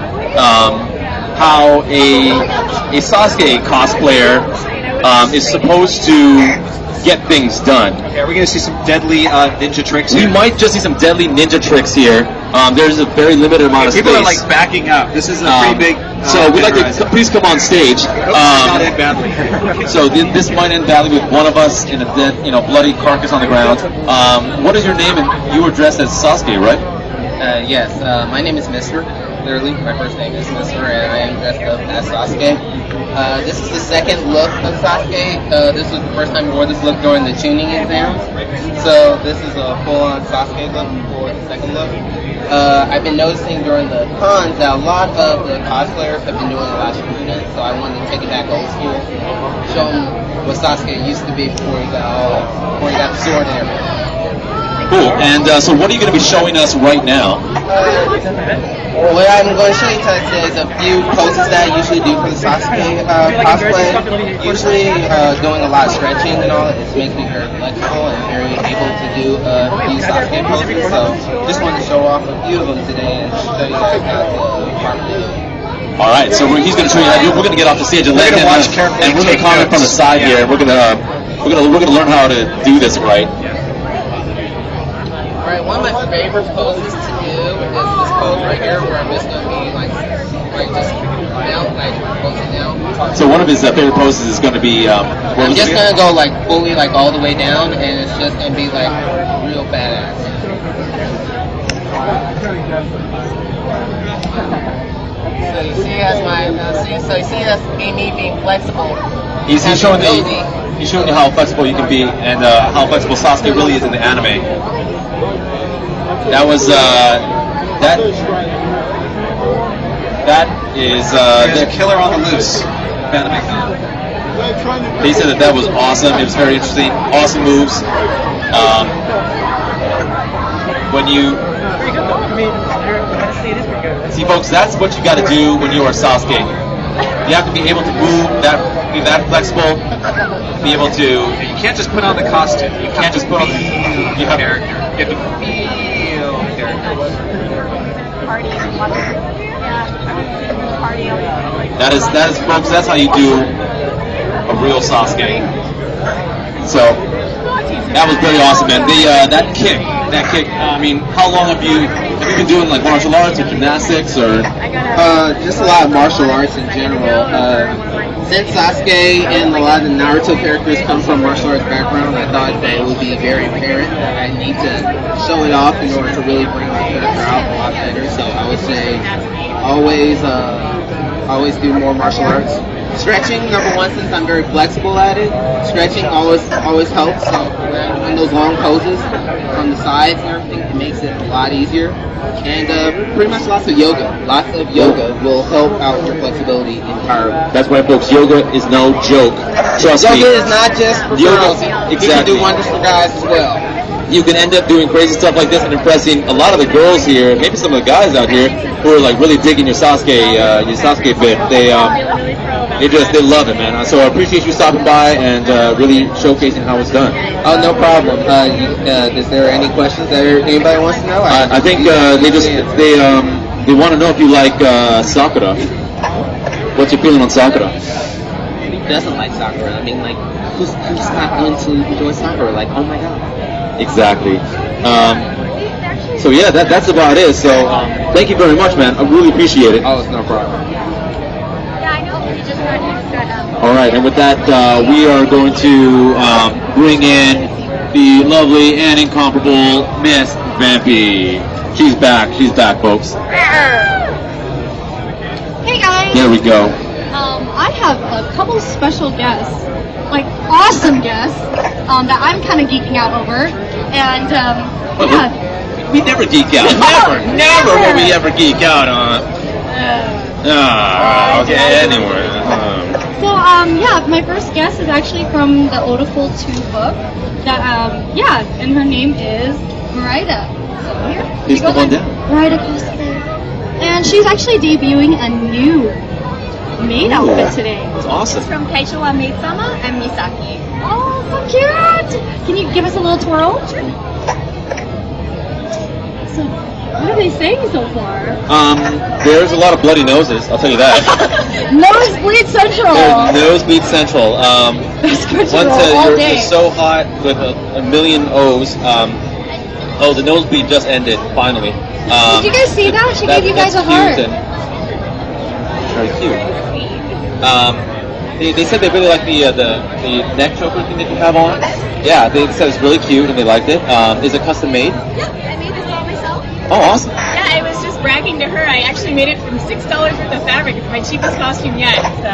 how a Sasuke cosplayer is supposed to get things done. Okay, are we going to see some deadly ninja tricks here? We might just see some deadly ninja tricks here. There's a very limited amount of space. People are like backing up. This is a pretty big. So we'd like to please come on stage. Not end badly. So this might end badly with one of us in a dead, bloody carcass on the ground. What is your name? And you were dressed as Sasuke, right? Yes, my name is Mr. Literally, my first name is Mr. and I am dressed up as Sasuke. This is the second look of Sasuke. This was the first time I wore this look during the tuning exams. So this is a full-on Sasuke look for the second look. I've been noticing during the cons that a lot of the cosplayers have been doing a lot of students, so I wanted to take it back old school, show them what Sasuke used to be before he got the sword and everything. Cool. And so what are you going to be showing us right now? What I'm going to show you today is a few poses that I usually do for the Sasuke cosplay. Usually doing a lot of stretching and all. It makes me very flexible and very able to do a few Sasuke poses. So just wanted to show off a few of them today and show you guys how to properly do it. All right. So he's going to show you how to do it. We're going to get off the stage and let him and we're going to comment from the side here. We're going to learn how to do this right. Alright, one of my favorite poses to do is this pose right here where I'm just going to be like just down, posing down. So one of his favorite poses is going to be... I'm just going to go fully all the way down and it's just going to be real badass. So you see that's me being flexible. He's showing you how flexible you can be and how flexible Sasuke really is in the anime. That was that is there's a killer on the loose. FanimeCon. They said that was awesome. It was very interesting. Awesome moves. When you see, folks, that's what you got to do when you are Sasuke. You have to be able to move, be that flexible, be able to. You can't just put on the costume. You can't just put on the character. You have to feel the character. That is, folks. That's how you do a real Sasuke. So that was very awesome, man. That kick. I mean, how long have you been doing like martial arts or gymnastics or? Just a lot of martial arts in general. Since Sasuke and a lot of the Naruto characters come from martial arts background, I thought that it would be very apparent that I need to show it off in order to really bring my character out a lot better. So I would say always do more martial arts. Stretching, number one, since I'm very flexible at it. Stretching always helps. So in those long poses from the sides and everything, it makes it a lot easier. And pretty much lots of yoga. Lots of yoga will help out your flexibility entirely. That's why, folks, yoga is no joke. Trust me. Yoga is not just for girls. Exactly. It can do wonders for guys as well. You can end up doing crazy stuff like this and impressing a lot of the girls here, maybe some of the guys out here who are like really digging your Sasuke fit. They love it, man. So I appreciate you stopping by and really showcasing how it's done. Oh, no problem. Is there any questions that anybody wants to know? I think they want to know if you like Sakura. What's your feeling on Sakura? Who doesn't like Sakura? I mean, like, who's not going to enjoy Sakura? Like, oh my god. Exactly. So yeah, that's about it. So thank you very much, man. I really appreciate it. Oh, it's no problem. All right, and with that, we are going to bring in the lovely and incomparable Miss Vampy. She's back, folks. Hey guys. There we go. I have a couple special guests, like awesome guests, that I'm kind of geeking out over, and yeah. We never geek out. Never will we ever geek out on. Okay, anyway. So, yeah, my first guest is actually from the Odaful 2 book. That, and her name is Marida. So here, Please come on down. Marida Cosplayer. And she's actually debuting a new maid outfit today. That's awesome. It's from Kaichowa Maid-sama and Misaki. Oh, so cute! Can you give us a little twirl? Sure. So, what are they saying so far? There's a lot of bloody noses, I'll tell you that. Nosebleed Central! There's Nosebleed Central. That's Crunchyroll Once all you're day. so hot with a million O's, the nosebleed just ended, finally. Did you guys see that? She gave you guys a heart. Very cute. They said they really like the neck choker thing that you have on. Yeah, they said it's really cute and they liked it. Is it custom made? Yeah, I made this all myself. Oh, awesome. Yeah, I was just bragging to her. I actually made it from $6 worth of fabric. It's my cheapest costume yet, so.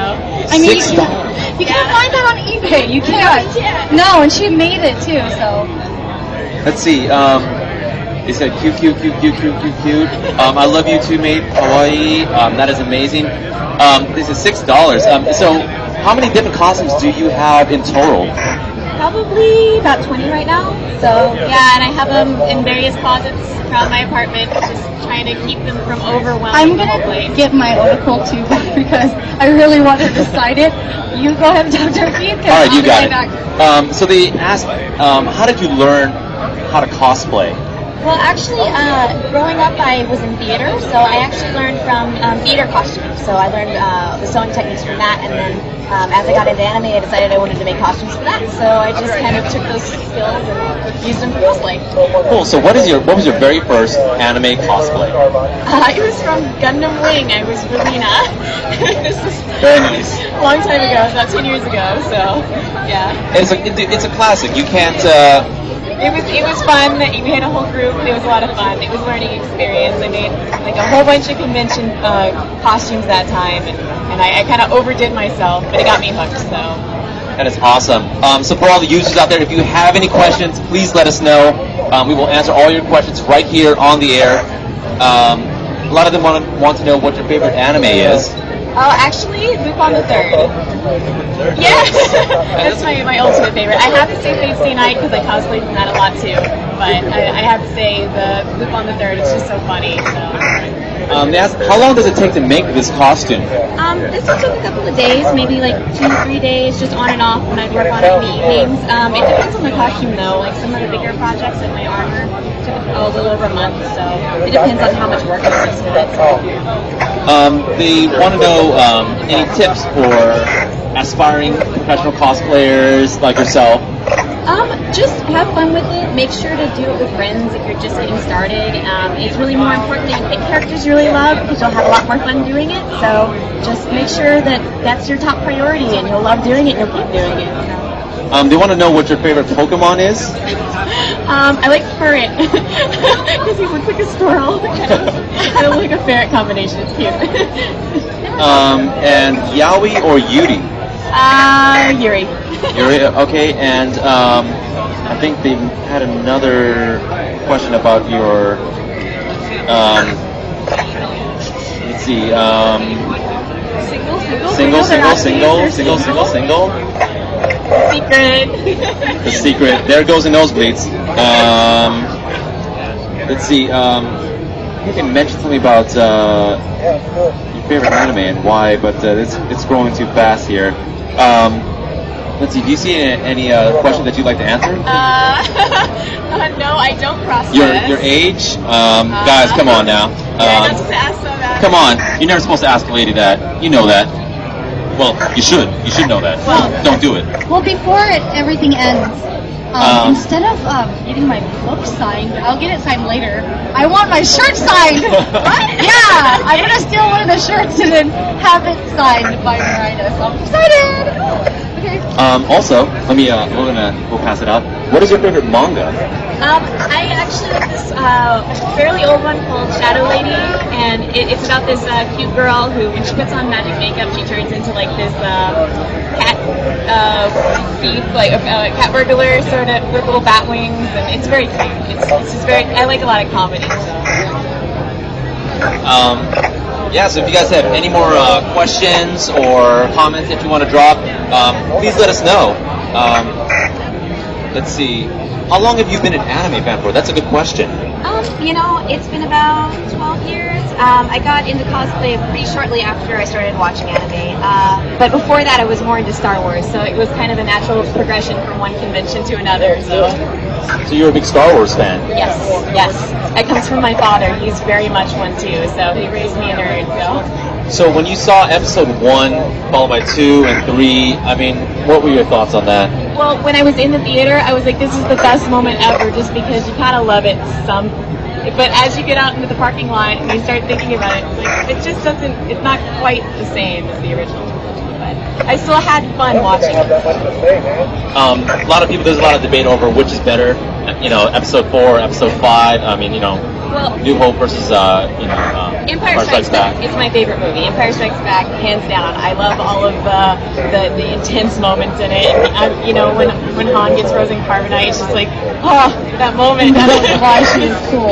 I mean, you can't find that on eBay. You can't. No, and she made it too, so. Let's see. They said cute. I love you too, mate. Hawaii. That is amazing. This is $6. So, how many different costumes do you have in total? Probably about 20 right now. So, yeah, and I have them in various closets around my apartment, just trying to keep them from overwhelming I'm the whole going to place. get my Oracle too because I really want to decide it. You go ahead, Dr. Keith. All right, you got it. So they asked, how did you learn how to cosplay? Well, actually, growing up, I was in theater, so I actually learned from theater costumes. So I learned the sewing techniques from that, and then as I got into anime, I decided I wanted to make costumes for that. So I just kind of took those skills and used them for cosplay. Cool. So what was your very first anime cosplay? It was from Gundam Wing. I was Relina. This is Very nice. a long time ago, about 10 years ago. So yeah. It's a classic. You can't. It was fun. We had a whole group. It was a lot of fun. It was a learning experience. I made like a whole bunch of convention costumes that time, and I kind of overdid myself, but it got me hooked. So. That is awesome. So for all the users out there, if you have any questions, please let us know. We will answer all your questions right here on the air. A lot of them want to know what your favorite anime is. Oh, actually, Lupin the Third. Yeah, that's my ultimate favorite. I have to say Fate Stay Night because I cosplayed from that a lot too. But I have to say the Lupin the Third. It's just so funny. So. They asked, how long does it take to make this costume? This took a couple of days, maybe like 2-3 days, just on and off when I'd work on it in the evenings. It depends on the costume though. Like some of the bigger projects like my armor took a little over a month, so it depends on how much work it takes with it. They want to know any tips for aspiring professional cosplayers like yourself. Just have fun with it. Make sure to do it with friends if you're just getting started. It's really more important that you pick characters you really love because you'll have a lot more fun doing it. So just make sure that that's your top priority and you'll love doing it and you'll keep doing it. So. They want to know what your favorite Pokemon is. I like Ferret because he looks like a squirrel. I don't like a ferret combination. It's cute. And Yaoi or Yuri? Yuri. Yuri, okay, and I think they had another question about your, let's see, single. Secret. The secret. There goes the nosebleeds. Let's see, I think they mentioned something about your favorite anime and why, but it's growing too fast here. Let's see, do you see any questions that you'd like to answer? No, I don't process. Your age? Guys, come on now. Not supposed to ask them that. Come on, you're never supposed to ask a lady that. You know that. Well, you should. You should know that. Well, don't do it. Well, before everything ends, instead of getting my book signed, I'll get it signed later. I want my shirt signed. What? Yeah, I'm gonna steal one of the shirts and then have it signed by Marina. So I'm excited. Okay. Also, we'll pass it out. What is your favorite manga? I actually like this fairly old one called Shadow Lady, and it's about this cute girl who, when she puts on magic makeup, she turns into like this cat thief, like a cat burglar, sort of with little bat wings, and it's very cute. It's just very. I like a lot of comedy. So. Yeah, so if you guys have any more questions or comments that you want to drop, please let us know. Let's see. How long have you been an anime fan for? That's a good question. It's been about 12 years. I got into cosplay pretty shortly after I started watching anime. But before that, I was more into Star Wars, so it was kind of a natural progression from one convention to another. So you're a big Star Wars fan? Yes. It comes from my father. He's very much one too, so he raised me a nerd. So when you saw episode 1, followed by 2 and 3, I mean, what were your thoughts on that? Well, when I was in the theater, I was like, this is the best moment ever, just because you kind of love it some. But as you get out into the parking lot and you start thinking about it, it just doesn't, it's not quite the same as the original. But I still had fun watching it. A lot of people, there's a lot of debate over which is better, episode 4 or episode 5. I mean, New Hope versus, Empire Strikes Back. It's my favorite movie. Empire Strikes Back, hands down. I love all of the intense moments in it. And, when Han gets frozen carbonite, it's just like, that moment. That is why she is cool.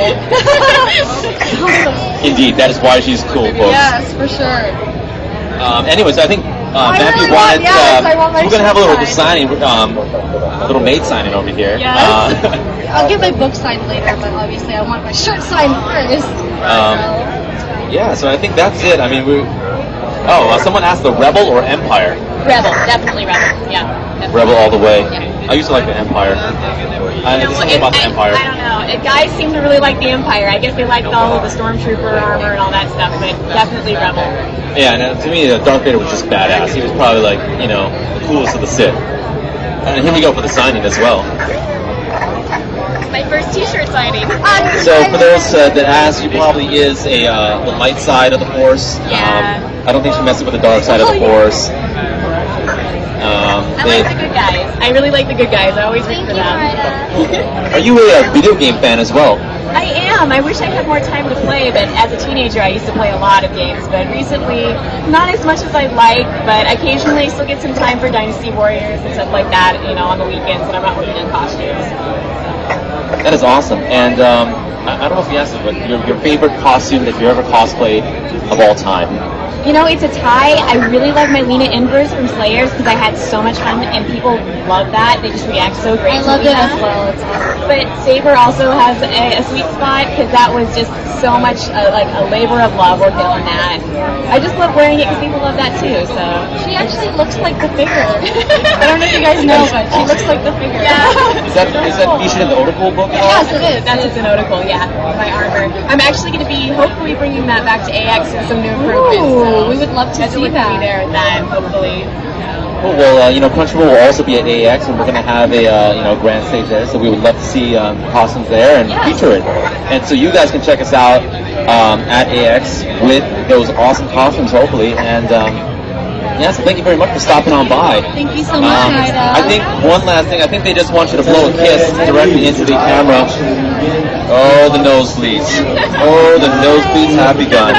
Indeed, that is why she's cool, folks. Yes, for sure. Anyways, I think Vampy wanted. We're gonna have a little signing, a little maid signing over here. Yes. I'll get my book signed later, but obviously I want my shirt signed first. Yeah, so I think that's it. I mean, someone asked the Rebel or Empire? Rebel, definitely Rebel. Yeah. Definitely. Rebel all the way. Yeah. I used to like the Empire. There's something about the Empire. I don't know. Guys seem to really like the Empire. I guess they liked all of the Stormtrooper armor and all that stuff, but definitely Rebel. Yeah, and to me, Darth Vader was just badass. He was probably the coolest of the Sith. And here we go for the signing as well. My first T-shirt signing. So for those that ask, she probably is the light side of the Force. Yeah. I don't think she messes with the dark side of the Force. I like the good guys. I really like the good guys. I always root for them. Are you a video game fan as well? I am. I wish I had more time to play, but as a teenager I used to play a lot of games, but recently not as much as I'd like, but occasionally I still get some time for Dynasty Warriors and stuff like that, on the weekends when I'm not working on costumes. That is awesome. And I don't know if you asked it, but your favorite costume that you ever cosplayed of all time? You know, it's a tie. I really love my Lena Inverse from Slayers because I had so much fun and people love that. They just react so great. I loved it Lena. as well. It's awesome. But Saber also has a sweet spot because that was just so much like a labor of love working on that. I just love wearing it because people love that too. So She actually looks like the figure. I don't know if you guys know, but she looks like the figure. yeah. Is that featured in the article book? Yes, it is. That's just an article, yeah. My armor. I'm actually going to be hopefully bringing that back to AX with some new improvements. Ooh, we would love to see that. Be there with that, hopefully. Cool. Well, Crunchyroll will also be at AX, and we're going to have a grand stage there. So we would love to see costumes there and feature it. And so you guys can check us out at AX with those awesome costumes, hopefully. And so thank you very much for stopping on by. Thank you so much, Ida. I think one last thing. I think they just want you to blow a kiss directly into the camera. Oh, the nosebleeds. Oh, the nosebleeds have begun.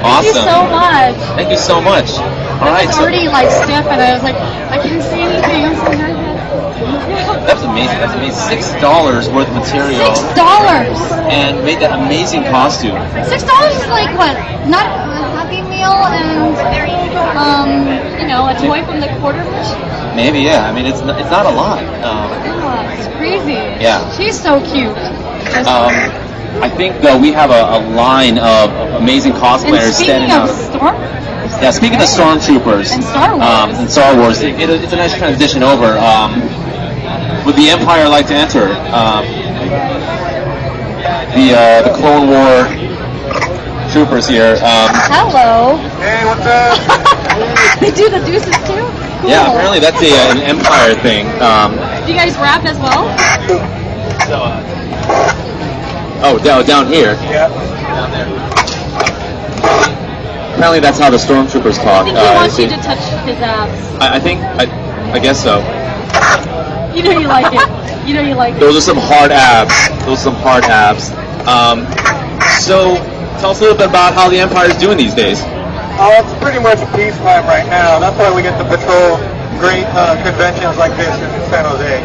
Awesome. Thank you so much. Thank you so much. All right. It's already like stiff, and I was like, I can't see anything. I'm so nervous. That's amazing. That's amazing. $6 worth of material. $6. And made that amazing costume. $6 is like what? Not a Happy Meal and a toy from the quarter machine. Maybe, yeah. I mean, it's not a lot. It's crazy. Yeah. She's so cute. I think we have a line of amazing cosplayers standing out. Yeah, speaking of Stormtroopers and Star Wars, it's a nice transition over. Would the Empire like to enter the Clone War troopers here? Hello. Hey, what's up? They do the deuces too? Cool. Yeah, apparently that's an Empire thing. Do you guys rap as well? Down here. Yeah. Down there. Apparently that's how the Stormtroopers talk. I think he wants you to touch his abs. I guess so. You know you like it. You know you like it. Those are some hard abs. So, tell us a little bit about how the Empire is doing these days. It's pretty much peacetime right now. That's why we get to patrol great conventions like this in San Jose.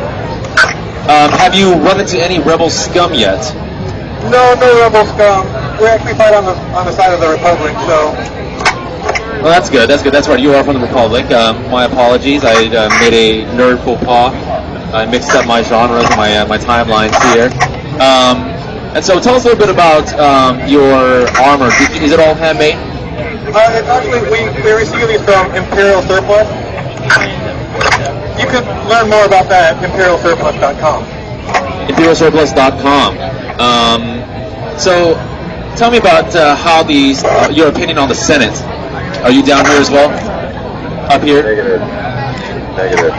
Have you run into any rebel scum yet? No rebel scum. We actually fight on the side of the Republic, so. Well, that's good. That's right. You are from the Republic. My apologies. I made a nerd faux pas. I mixed up my genres and my timelines here. And so, tell us a little bit about your armor. Is it all handmade? It's actually we receive these from Imperial Surplus. You can learn more about that at imperialsurplus.com. imperialsurplus.com. So, tell me about how your opinion on the Senate. Are you down here as well? Up here? Negative.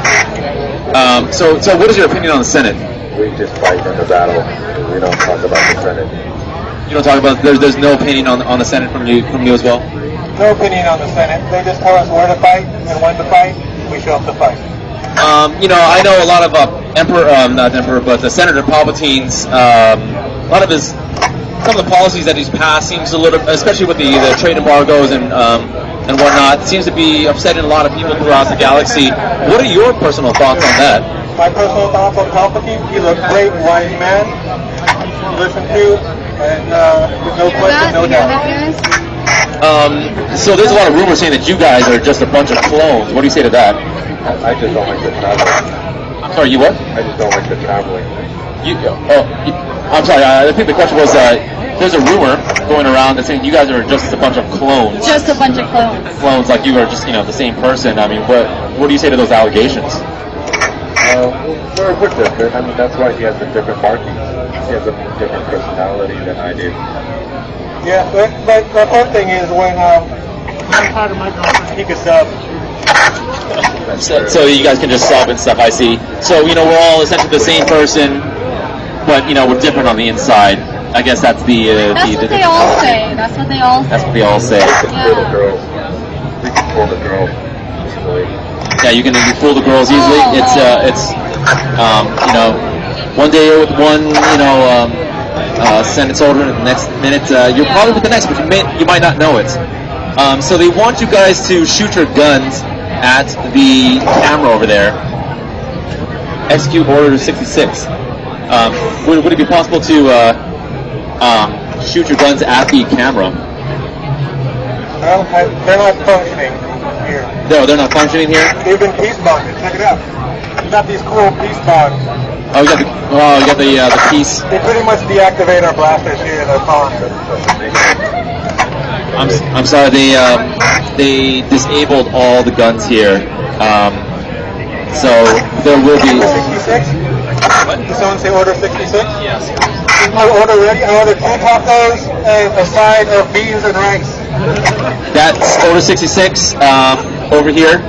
So what is your opinion on the Senate? We just fight in the battle. We don't talk about the Senate. You don't talk about. There's no opinion on the Senate from you as well. No opinion on the Senate. They just tell us where to fight and when to fight. We show up to fight. I know a lot of Senator Palpatine's. A lot of some of the policies that he's passed seems a little, especially with the trade embargoes and whatnot, seems to be upsetting a lot of people throughout the galaxy. What are your personal thoughts on that? My personal thoughts on Palpatine, he's a great, wise man to listen to, and with no question, no doubt. So there's a lot of rumors saying that you guys are just a bunch of clones. What do you say to that? I just don't like the traveling. I'm sorry, you what? I just don't like the traveling. I'm sorry, I think the question was, there's a rumor going around that's saying you guys are just a bunch of clones. Just a bunch of clones. Clones, like you are just, the same person. I mean, what do you say to those allegations? We're different. I mean, that's why he has the different markings. He has a different personality than I do. Yeah, but the fun thing is when I'm part of my girlfriend, he could sub. So you guys can just sub and stuff, I see. So, we're all essentially the same person, but, we're different on the inside. I guess that's That's what they all say. That's what they all say. Fool the girls. We can fool the girls easily. Yeah, you can fool the girls easily. It's one day you're with one, Senate soldier, and the next minute you're probably with the next, but you might not know it. So they want you guys to shoot your guns at the camera over there. Execute Order 66. Would it be possible to shoot your guns at the camera? Well, they're not functioning here. No, they're not functioning here. They've been piece bonded. Check it out. You got these cool piece bonds. Oh, you got the piece. They pretty much deactivate our blasters here in our pond. I'm sorry. They disabled all the guns here. So there will be. Order 66? What? Did someone say order 66? Yes. Order ready. I order 2 tacos and a side of beans and rice. That's order 66 over here.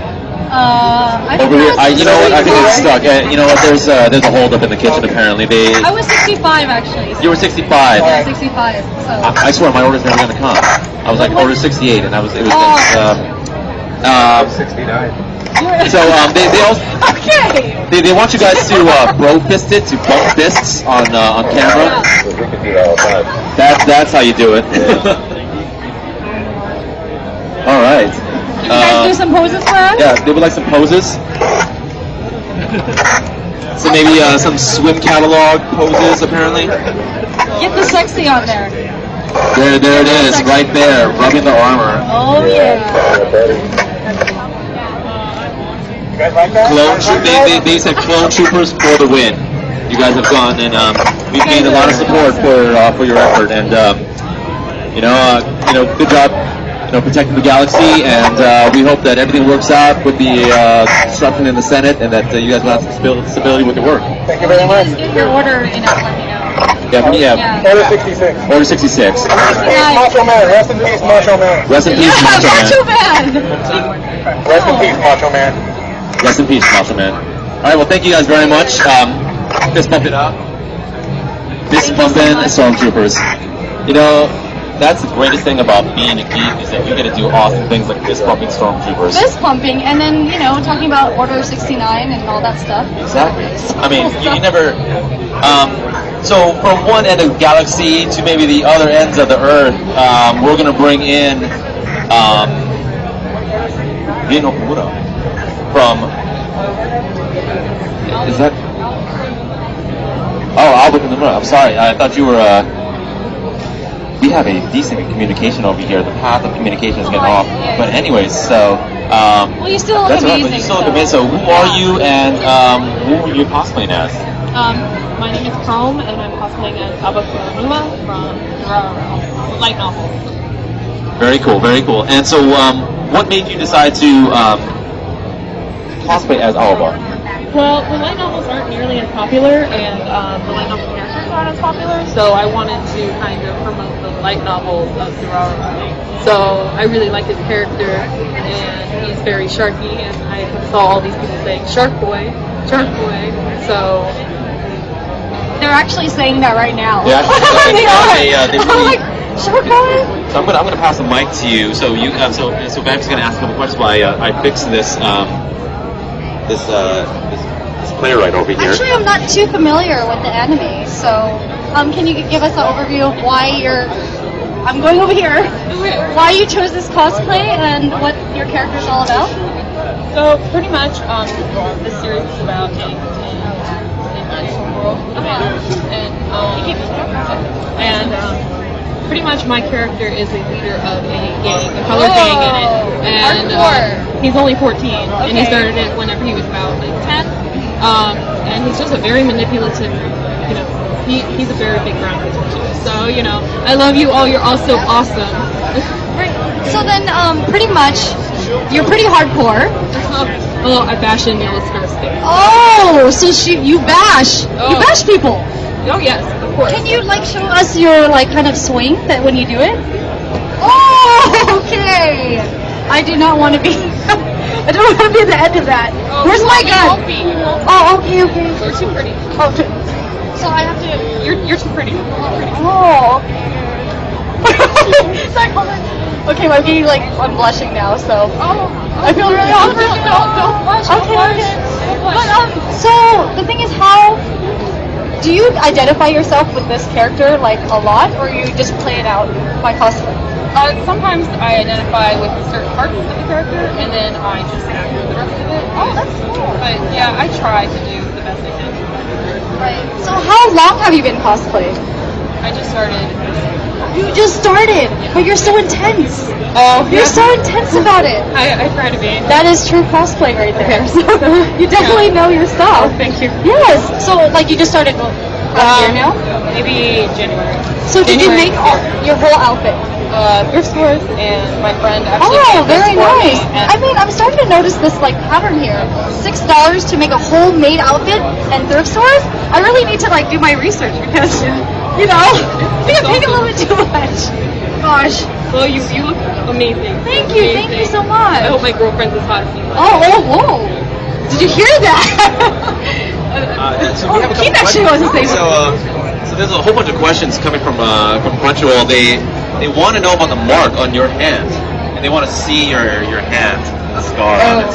Over here. You know what? I think it's stuck. You know what? There's a hold up in the kitchen apparently. I was 65 actually. You were 65. Yeah, 65. So. I swear my order's never gonna come. I was like order 68, and it was 69. So they also they want you guys to bro fist it, to bump fists on camera. That's how you do it. All right. Can you guys do some poses for us? Yeah, they would like some poses. So maybe some swim catalog poses apparently. Get the sexy on there. There it is, right there, rubbing the armor. Oh yeah. You guys like that? They said clone troopers for the win. You guys have gone and we've gained a lot of support for your effort, and good job, protecting the galaxy, and we hope that everything works out with the disruption in the Senate, and that you guys will have some stability with your work. Thank you very much. Just get your order, let me know. Yeah. Order 66. Order 66. Macho Man. Rest in peace, Macho Man. Rest in peace, Macho Man. Rest in peace, Macho Man. Rest in peace, Macho Man. All right, well, thank you guys very much. Fist bump it up. Fist bumping Stormtroopers. That's the greatest thing about being a geek, is that we get to do awesome things like fist bumping Stormtroopers. Fist pumping, and then, talking about Order 69 and all that stuff. Exactly. I mean, you never... so from one end of the galaxy to maybe the other ends of the Earth, we're going to bring in Rin Okumura from... Is that... Oh, Aoba Kuronama. I'm sorry. I thought you were... We have a decent communication over here. The path of communication is getting off. But anyways, so... well, you still look amazing. You still look amazing. So who are you, and who are you cosplaying as? My name is Chrome, and I'm cosplaying as Aoba Kuronama from Durarara, light novel. Very cool, very cool. And so, what made you decide to cosplay as Aoba? Well, the light novels aren't nearly as popular, and the light novel characters aren't as popular, so I wanted to kind of promote the light novels of Durarara. So I really like his character, and he's very sharky, and I saw all these people saying Shark Boy, so... They're actually saying that right now. Yeah, they really... I'm like, Shark Boy? So I'm gonna pass the mic to you. So you so Vampy's gonna ask a couple questions while I fix this this playwright over here. Actually, I'm not too familiar with the anime, so can you give us an overview of why you're... I'm going over here. Why you chose this cosplay and what your character's all about? So pretty much, this series is about a magical world, and pretty much my character is a leader of a gang, a color gang in it, and he's only 14, and he started it whenever he was about like 10, and he's just a very manipulative, he's a very big ground too. So I love you all. You're all so awesome. Right. So then, pretty much, you're pretty hardcore. Oh, I bash in Neil's first thing. Oh, so you bash. Oh. You bash people. Oh yes, of course. Can you show us your kind of swing that when you do it? Oh, okay. I do not want to be. I don't want to be at the end of that. Oh, where's my gun? You won't be. Oh, okay. You're too pretty. Oh, so I have to. You're too pretty. Oh. Sorry, hold on. Okay, I'm getting I'm blushing now, so. Oh. I feel really awkward. Don't blush. Okay. But so the thing is, how do you identify yourself with this character a lot, or you just play it out by cosplay? Sometimes I identify with certain parts of the character, and then I just act with the rest of it. Oh, that's cool. But yeah, I try to do the best I can. Right. So how long have you been cosplaying? I just started. You just started, but you're so intense. Oh, You're so intense about it. I try to be. That is true cosplay right there. So you definitely know your stuff. Oh, thank you. Yes. So like you just started last year now? Maybe January. So did you make your whole outfit? Thrift stores and my friend actually. Oh, made this very for me, nice. and I mean, I'm starting to notice this like pattern here. $6 to make a homemade outfit and thrift stores. I really need to like do my research because, you know, I think I'm paying a little bit too much. Gosh. Well, you look amazing. Thank you so much. I hope my girlfriend's as hot as you. Whoa. Did you hear that? So we have a couple Keith actually wants to say something. So there's a whole bunch of questions coming from Crunchyroll. They want to know about the mark on your hand, and they want to see your hand, the scar on it.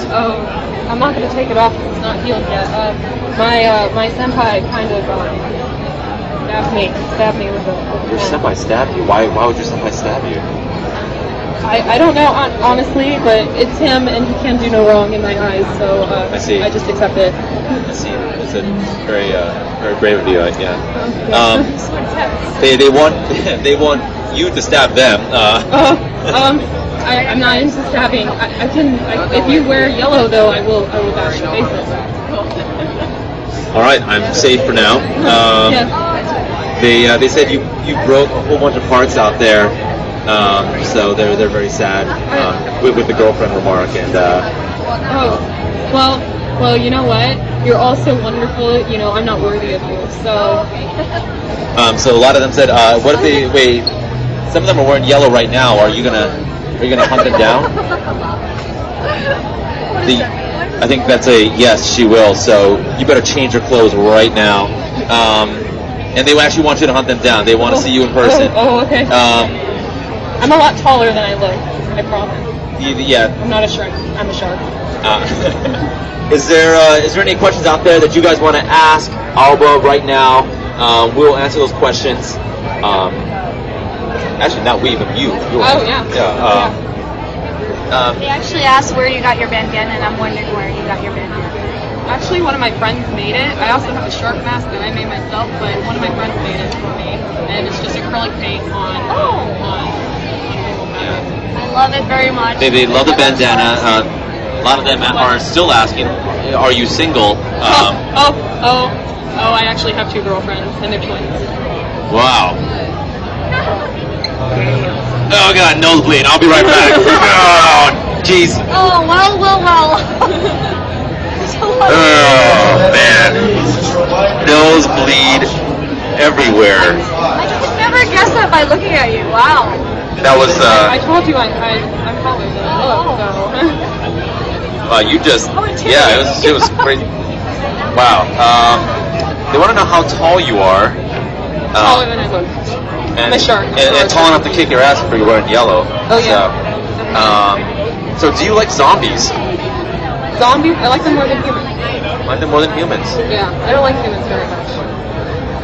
I'm not going to take it off because it's not healed yet. My senpai kind of stabbed me with a Your senpai stabbed you? Why would your senpai stab you? I don't know, honestly, but it's him and he can do no wrong in my eyes, so I see. I just accept it. I see. It's a very brave of you, yeah. So intense. They want you to stab them. I'm not into stabbing. I can. If you wear yellow, though, I will bash your faces. All right, I'm safe for now. Yes. They said you broke a whole bunch of parts out there, so they're very sad with the girlfriend remark and. Well, you know what? You're all so wonderful. You know, I'm not worthy of you. So. So a lot of them said, what if they wait? Some of them are wearing yellow right now. Are you gonna hunt them down? I think that's a yes. She will. So you better change your clothes right now. And they actually want you to hunt them down. They want to see you in person. Okay. I'm a lot taller than I look. I promise. Yeah. I'm not a shark. I'm a shark. Is there any questions out there that you guys want to ask Aoba right now? We'll answer those questions. Actually, not we, but you. Yeah. They actually asked where you got your bandana, and I'm wondering where you got your bandana. Actually, one of my friends made it. I also have a shark mask that I made myself, but one of my friends made it for me, and it's just acrylic paint on. I love it very much. They love the bandana. A lot of them are still asking, "Are you single?" I actually have 2 girlfriends, and they're twins. Wow. Oh God, nosebleed. I'll be right back. Oh, jeez. Oh, well. Oh man, nosebleed everywhere. I could never guess that by looking at you. Wow. That was. I told you I'm taller than I look, so. You just. Yeah, it was crazy. Wow. They want to know how tall you are. Taller than I look. I'm a shark. And tall enough to kick your ass if you're wearing yellow. Oh yeah. So do you like zombies? Zombies? I like them more than humans. Like them more than humans? Yeah, I don't like humans very much.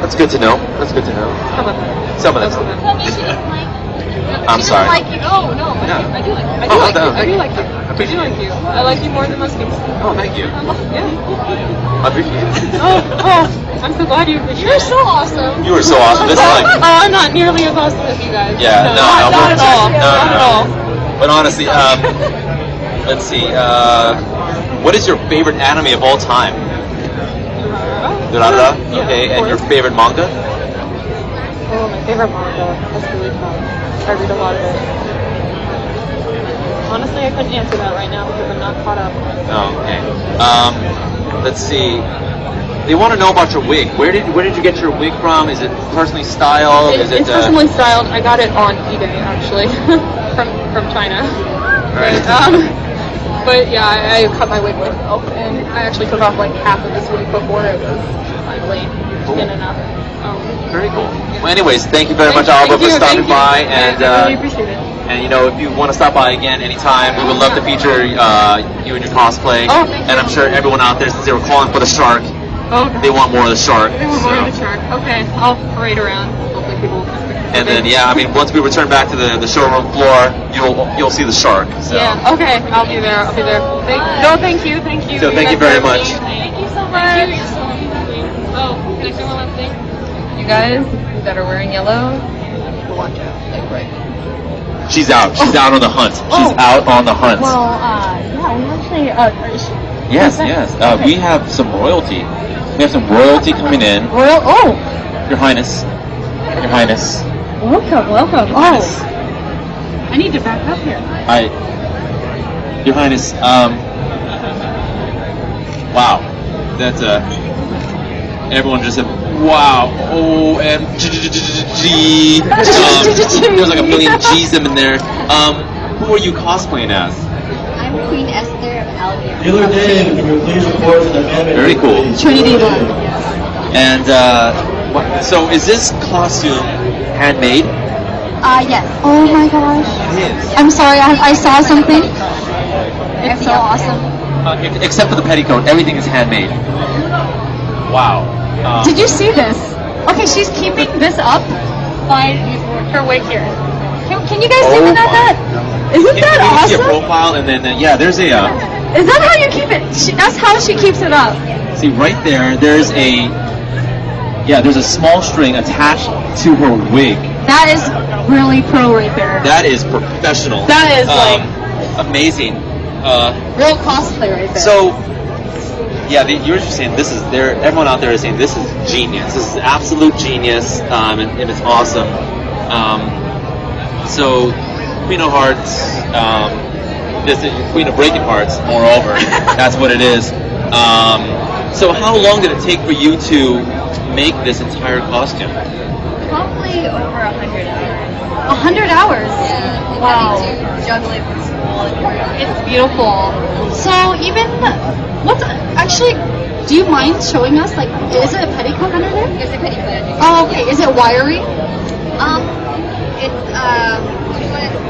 That's good to know. Some of them. I'm sorry. I do like you. I like you more than most people. Oh, thank you. Yeah. I appreciate it. I'm so glad you appreciate it. You're so awesome. You were so awesome. This is like. I'm not nearly as awesome as you guys. Yeah, no, not at all. Not at all. But honestly, let's see. What is your favorite anime of all time? Durarara? Okay, and your favorite manga? Oh, my favorite manga. That's really fun. I read a lot of it. Honestly, I couldn't answer that right now because I'm not caught up. Oh, okay. Let's see. They want to know about your wig. Where did you get your wig from? Is it personally styled? It's personally styled. I got it on eBay actually, from China. Right. But yeah, I cut my wig myself, and I actually took off like half of this wig before it was finally thin enough. Very cool. Well, anyways, thank you very much, Aoba, for stopping by, and I really appreciate it. And you know, if you want to stop by again anytime, we would love to feature you and your cosplay. Oh, thank you. And I'm sure everyone out there, since they were calling for the shark, they want more of the shark. They want more of the shark. Okay, I'll parade around. Hopefully people will. And then, yeah, I mean, once we return back to the showroom floor, you'll see the shark. So. Yeah. Okay, I'll be there. Thank you. So thank you very much. Thank you so much. Oh, Can I say one last thing? You guys that are wearing yellow, watch out. Like, right. She's out. She's out on the hunt. She's out on the hunt. Well, yeah, we actually, Yes. We have some royalty. We have some royalty coming in. Royal, Your Highness. Your Highness. welcome. Oh, I need to back up here. Your Highness, wow. That's everyone just said, wow, OMG. There's like a million G's in there. Who are you cosplaying as? I'm Queen Esther of Albion. Dealer Dave, can you please report to the amendment? Very cool. Trinity Blood. And, so is this costume handmade? Yes. Oh my gosh. It is. I'm sorry, I saw something. It's so awesome. Except for the petticoat, everything is handmade. Wow. Did you see this? Okay, she's keeping this up by her wig here. Can you guys take it at that? Isn't that You see a awesome? profile, and then, there's a... Is that how you keep it? That's how she keeps it up. See, right there's a small string attached to her wig. That is really pro right there. That is professional. That is amazing. Real cosplay right there. So, you're just saying everyone out there is saying this is genius. This is absolute genius, and it's awesome. So, Queen of Hearts, this is Queen of Breaking Hearts, moreover. That's what it is. So how long did it take for you to make this entire costume? Probably over 100 hours. 100 hours? Yeah. Wow. Having to juggle it with school and work. It's beautiful. So do you mind showing us, like, is it a petticoat under there? There's a petticoat under. Oh, okay. Is it wiry? It's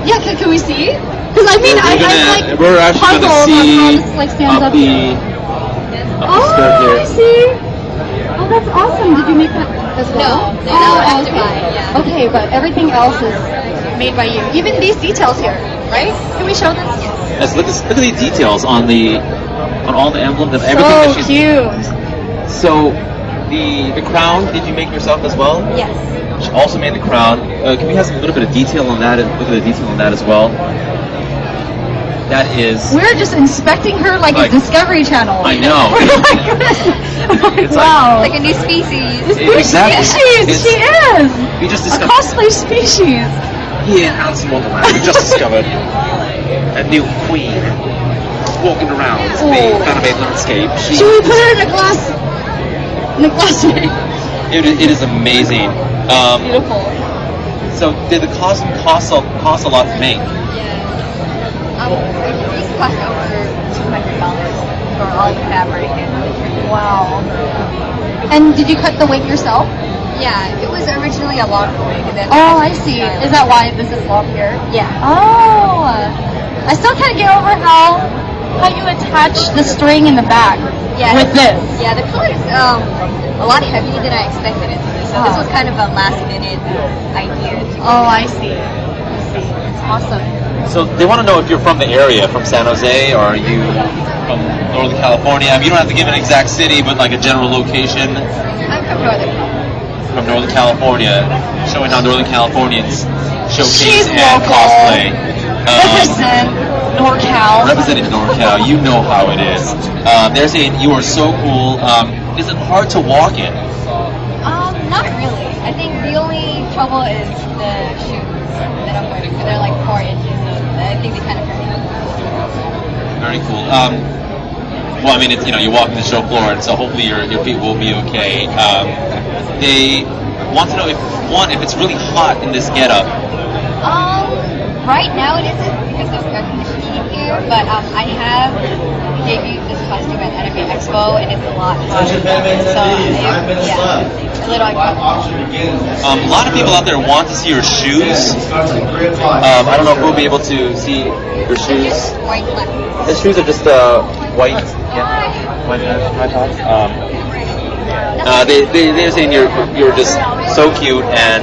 Yeah, can we see? Because I mean, we're actually puzzled gonna on see how this like stands up here. I see. Oh, that's awesome. Did you make that as well? No, I have to buy. Yeah. Okay, but everything else is made by you. Even these details here, right? Can we show this? Yes. Look at these details on all the emblems and everything that she's. So cute. So the crown, did you make yourself as well? Yes. She also made the crown. Can we have a little bit of detail on that? And look at the detail on that as well. That is. We're just inspecting her like a Discovery Channel. I know. Oh my goodness. Wow. Like a new species. Exactly. Species. She is. We just A discovered. cosplay species. Here in Alice in Wonderland, we just discovered a new queen walking around the anime landscape. Should we put her in a glass? It is amazing. Beautiful. So, did the costume cost a lot to make? These cost over $200 for all the fabric and. Wow. And did you cut the wig yourself? Yeah, it was originally a long wig, and then. Oh, I see. Is that why this is long here? Yeah. Oh. I still can't get over how you attach the string in the back with this. Yeah, the color is a lot heavier than I expected it to be. So this was kind of a last minute idea. Oh, I see. It's awesome. So they want to know if you're from the area, from San Jose, or are you from Northern California? I mean, you don't have to give an exact city, but like a general location. I'm from Northern California. From Northern California, showing how Northern Californians showcase She's and local. cosplay. Represent NorCal. Representing NorCal, you know how it is. They're saying you are so cool. Is it hard to walk in? Not really. I think the only trouble is the shoes that I'm wearing. They're like 4 inches, so I think they kind of hurt me. Very cool. Well, I mean, it's, you're walking the show floor, and so hopefully your feet will be okay. They want to know if it's really hot in this getup. Right now it isn't because of air conditioning here, but I have debuted this costume at Anime Expo, and it's a lot hotter. So a little uncomfortable. A lot of people out there want to see your shoes. I don't know if we'll be able to see your shoes. Just white left. The shoes are just white high tops. They're saying you're just so cute, and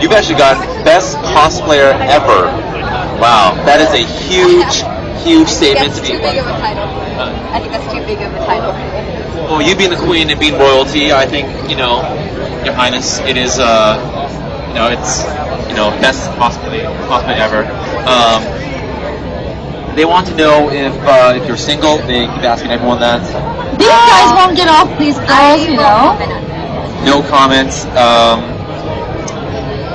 you've actually got best cosplayer ever. Wow, that is a huge statement to be. Too big of a title. I think that's too big of a title. Well, you being the queen and being royalty, I think, Your Highness, it is, it's, best cosplay ever. They want to know if you're single. They keep asking everyone that. These guys won't get off these girls, No comments.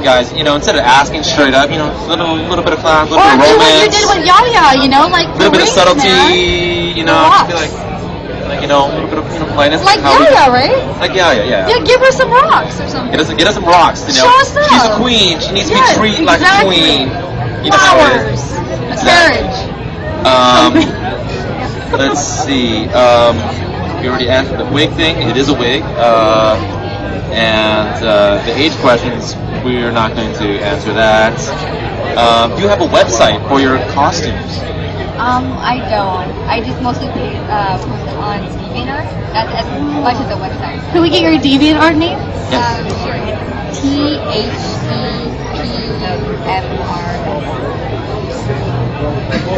Guys, instead of asking straight up, a little bit of class, a little bit of romance. Or do what you did with Yaya, like a little bit of subtlety, I feel like, a little bit of politeness. Like Yaya, right? Like Yaya, yeah. Yeah, give her some rocks or something. Get us some rocks, Show us up. She's a queen. She needs to be treated like a queen. Flowers. Carriage. Let's see. We already answered the wig thing. It is a wig. And the age questions, we're not going to answer that. Do you have a website for your costumes? I don't. I just mostly post it on DeviantArt. That's much as a website. Can we get your DeviantArt name? Yes. Sure. THEPMR.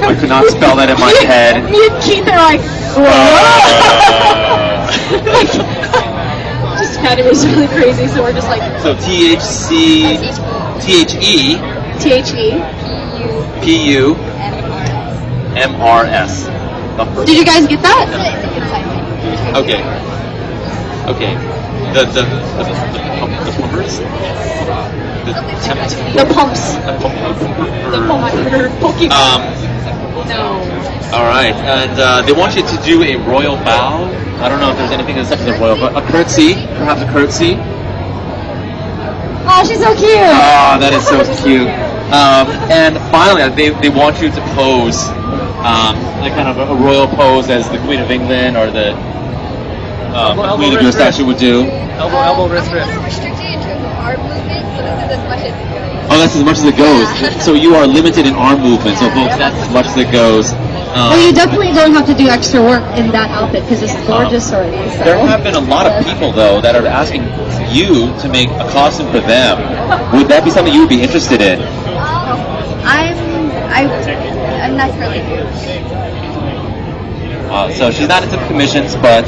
I could not spell that in my head. Me and Keith are like, just Patty was really crazy, so we're just like. So THE PUMRS. Did you guys get that? Okay. The pumpers? The pumps. The Pokemon. No. Alright, and they want you to do a royal bow. I don't know if there's anything that's such as a royal bow. A curtsy, perhaps a curtsy. Oh, she's so cute. Oh, that is so cute. And finally, they want you to pose, like kind of a royal pose as the Queen of England or the Queen of your statue would do. Elbow, wrist. I'm a little restricted in terms of arm movement, so this is as much as it goes. Oh, that's as much as it goes. So you are limited in arm movement. So folks, that's as much as it goes. Well, you definitely don't have to do extra work in that outfit because it's gorgeous already. So. There have been a lot of people though that are asking you to make a costume for them. Would that be something you would be interested in? I'm not really. So she's not into commissions, but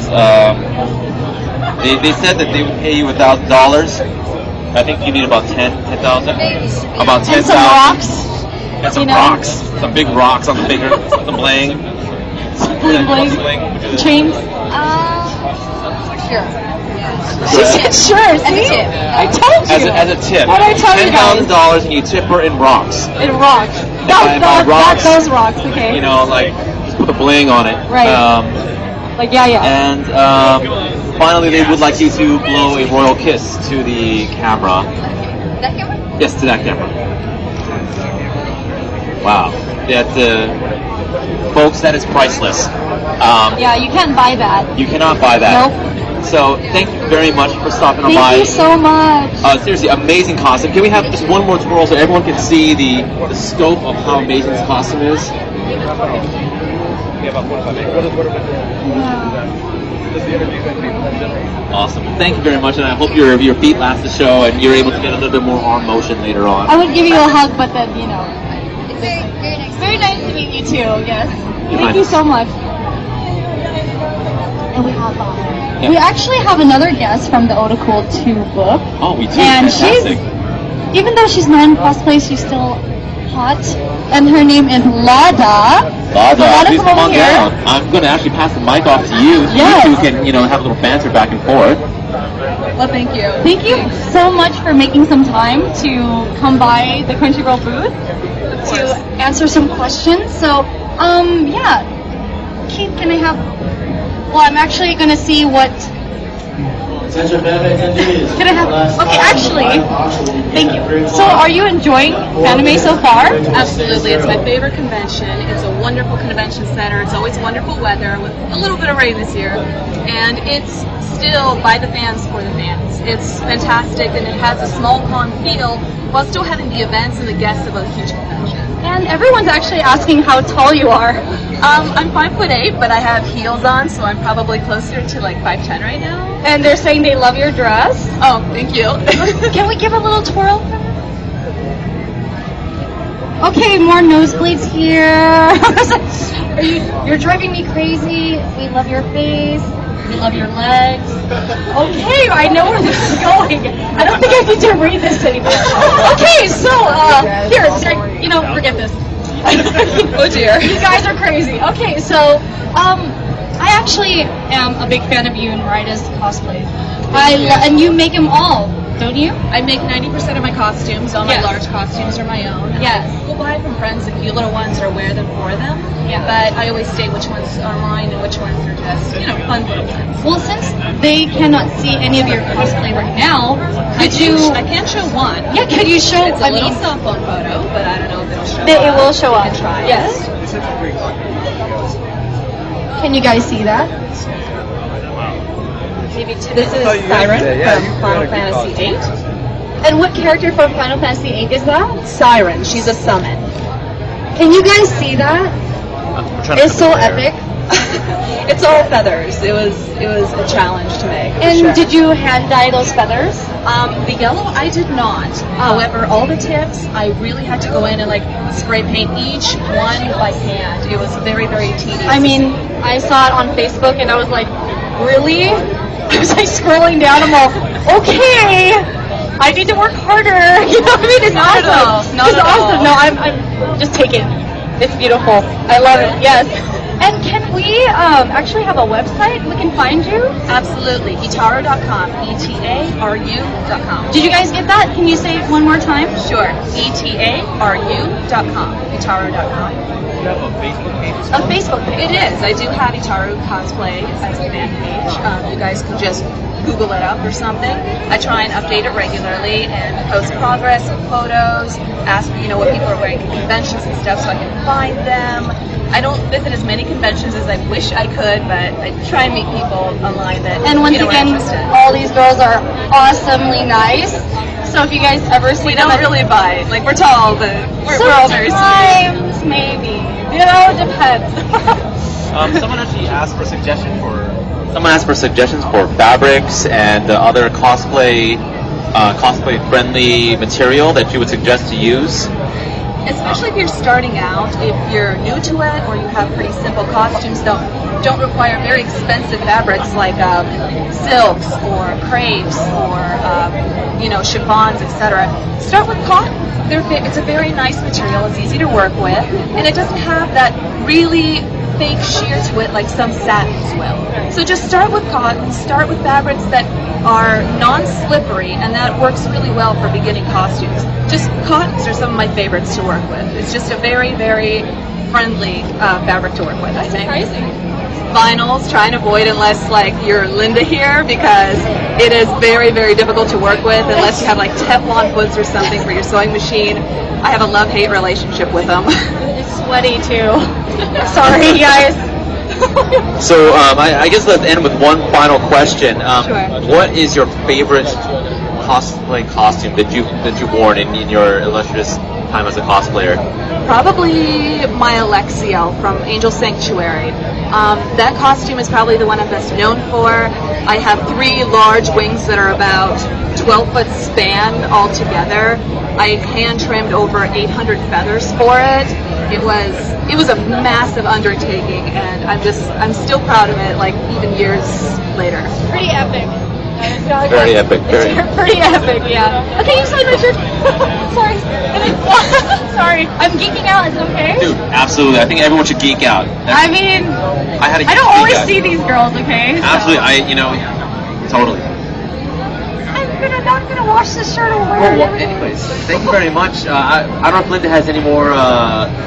they said that they would pay you $1,000. I think you need about 10,000. About 10,000. And some rocks. And some rocks. Some big rocks on the finger. Some bling. Some bling. Chains. Sure. She said sure. See? I told you. As a tip. What did I tell you guys? $10,000 and you tip her in rocks. In rocks. Not those rocks. Okay. Like just put the bling on it. Right. Like yeah. And finally, they would like you to blow a royal kiss to the camera. That camera? Yes, to that camera. Wow. Folks, that is priceless. Yeah, you can't buy that. You cannot buy that. Nope. So, thank you very much for stopping by. Thank you so much. Seriously, amazing costume. Can we have just one more twirl so everyone can see the scope of how amazing this costume is? Awesome. Thank you very much, and I hope your feet last the show and you're able to get a little bit more arm motion later on. I would give you a hug, but then, It's very nice. Very nice to meet you too, yes. Thank you so much. And we actually have another guest from the Otacool 2 book. Oh, we do? And Fantastic. even though she's not in cosplay, she's still hot. And her name is Lada. Lada, please come on down. I'm going to actually pass the mic off to you. Yes. You two can, have a little banter back and forth. Well, thank you. Thank you so much for making some time to come by the Crunchyroll booth to answer some questions. So, Keith, can I have... Well, I'm actually going to see what... Attention fan attendees. Can I have... Okay, actually, thank you. So, are you enjoying anime so far? Absolutely. It's my favorite convention. It's a wonderful convention center. It's always wonderful weather with a little bit of rain this year. And it's still by the fans for the fans. It's fantastic, and it has a small con feel while still having the events and the guests of a huge convention. And everyone's actually asking how tall you are. I'm 5'8", but I have heels on, so I'm probably closer to like 5'10" right now. And they're saying they love your dress. Oh, thank you. Can we give a little twirl? Okay, more nosebleeds here. You're driving me crazy. We love your face. We love your legs. Okay, I know where this is going. I don't think I need to read this anymore. Okay, so here, forget this. Oh dear. You guys are crazy. Okay, so I actually am a big fan of you and Ryda's cosplay. And you make them all, don't you? I make 90% of my costumes. All my large costumes are my own. Yes. We'll buy from friends a few little ones or wear them for them. Yeah. But I always say which ones are mine and which ones are just, fun little ones. Well, since they cannot see any of your cosplay right now, I can show one. Yeah, could you show? It's a little cell phone photo, but I don't know if it'll show up. It will show up. You can try. Yes. Can you guys see that? This is Siren from Final Fantasy VIII. And what character from Final Fantasy VIII is that? Siren. She's a summon. Can you guys see that? It's so epic. It's all feathers. It was a challenge to make. And did you hand dye those feathers? The yellow I did not. However, all the tips I really had to go in and spray paint each one by hand. It was very, very tedious. I mean, I saw it on Facebook and I was like, really? I was scrolling down. I'm all, okay, I need to work harder. You know what I mean? It's awesome. Not it's at awesome. all. No, I'm just taken. It's beautiful. I love it. Yes. And can we actually have a website we can find you? Absolutely. Etaru.com. ETARU.com. Did you guys get that? Can you say it one more time? Sure. ETARU.com. Etaru.com. You have a Facebook page? A Facebook page. It is. I do have Etaru Cosplay as a fan page. You guys can just Google it up or something. I try and update it regularly and post progress and photos, ask what people are wearing at conventions and stuff so I can find them. I don't visit as many conventions as I wish I could, but I try and meet people online that And once are again, interested. all these girls are awesomely nice. So if you guys ever see We them, don't really bite. We're tall, but we're all very sweet. sometimes maybe. It depends. Someone actually asked for suggestions for fabrics and other cosplay friendly material that you would suggest to use. Especially if you're starting out, if you're new to it or you have pretty simple costumes that don't require very expensive fabrics like silks or crepes or chiffons, etc. Start with cotton. It's a very nice material. It's easy to work with, and it doesn't have that really fake sheer to it like some satins will. So just start with cotton. Start with fabrics that are non-slippery, and that works really well for beginning costumes. Just cottons are some of my favorites to work with. It's just a very, very friendly fabric to work with, I think. Vinyls, try and avoid unless you're Linda here, because it is very, very difficult to work with unless you have Teflon hoods or something for your sewing machine. I have a love-hate relationship with them. It's sweaty too. Sorry, guys. So I guess let's end with one final question. Sure. What is your favorite cosplay costume that you've worn in your illustrious time as a cosplayer? Probably my Alexiel from Angel Sanctuary. That costume is probably the one I'm best known for. I have 3 large wings that are about 12-foot span altogether. I hand trimmed over 800 feathers for it. It was a massive undertaking, and I'm still proud of it, even years later. Pretty epic. Very epic. Pretty epic, yeah. Okay, you signed my shirt. Sorry. Sorry. I'm geeking out. Is it okay? Dude, absolutely. I think everyone should geek out. I mean, I don't always see these girls, okay? Absolutely. Totally. I'm not gonna wash this shirt or wear it. Well, anyways, thank you very much. I don't know if Linda has any more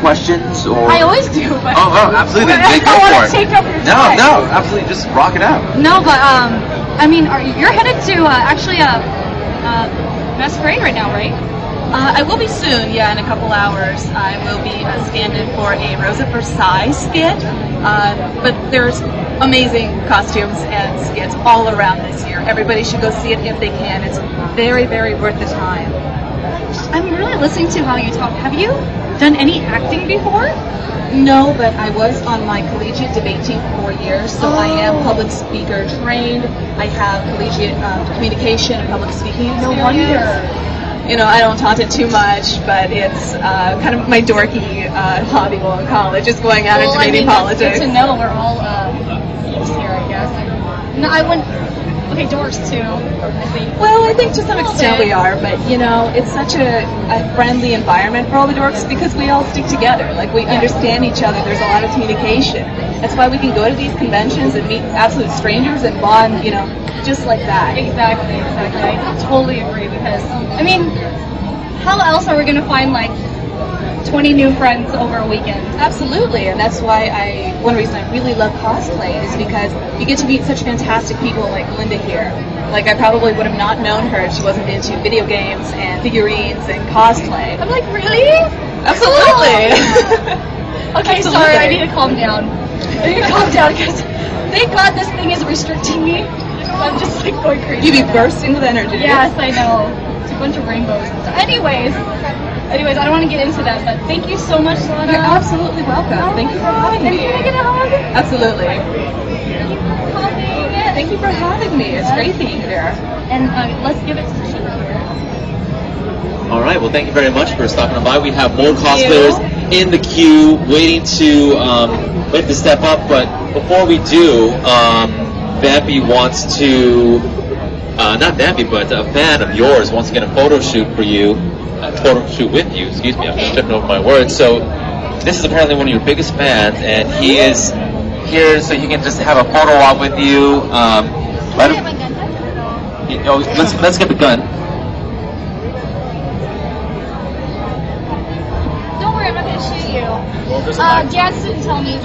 questions or. I always do. But Oh, absolutely. Then I go don't for want it. to take up your No, time. absolutely. Just rock it out. No, but you're headed to actually a masquerade right now, right? I will be soon, in a couple hours. I will be stand-in for a Rose of Versailles skit, but there's amazing costumes and skits all around this year. Everybody should go see it if they can. It's very, very worth the time. I'm really listening to how you talk. Have you done any acting before? No, but I was on my collegiate debate team for 4 years, so I am public speaker trained. I have collegiate communication and public speaking experience. No wonder. I don't taunt it too much, but it's kind of my dorky hobby while in college, just going out and debating politics. It's good to know we're all geeks here, I guess. No, I wouldn't. Okay, dorks too. I think. Well, I think to some extent we are, but it's such a friendly environment for all the dorks because we all stick together. Like we understand each other. There's a lot of communication. That's why we can go to these conventions and meet absolute strangers and bond, just like that. Exactly. I totally agree because how else are we gonna find like 20 new friends over a weekend? Absolutely, and that's why one reason I really love cosplay is because you get to meet such fantastic people like Linda here. Like I probably would have not known her if she wasn't into video games and figurines and cosplay. I'm like, really? Absolutely. Okay, sorry, I need to calm down. Because thank God this thing is restricting me. I'm just like going crazy. You'd be bursting with energy. Yes, I know. It's a bunch of rainbows. Anyways, I don't want to get into that, but thank you so much, Lana. You're absolutely welcome. Thank you for having me. Can I get a hug? Absolutely. Thank you for having me. It's great being here. And let's give it to Chief here. All right. Well, thank you very much for stopping by. We have more cosplayers in the queue waiting to step up. But before we do, Vampy wants to, not Vampy, but a fan of yours wants to get a photo shoot for you. Photo shoot with you, excuse me, I'm just tripping over my words. So this is apparently one of your biggest fans, and he is here so he can just have a photo op with you. Let's get the gun. Don't worry, I'm not gonna shoot you. Dad didn't tell me.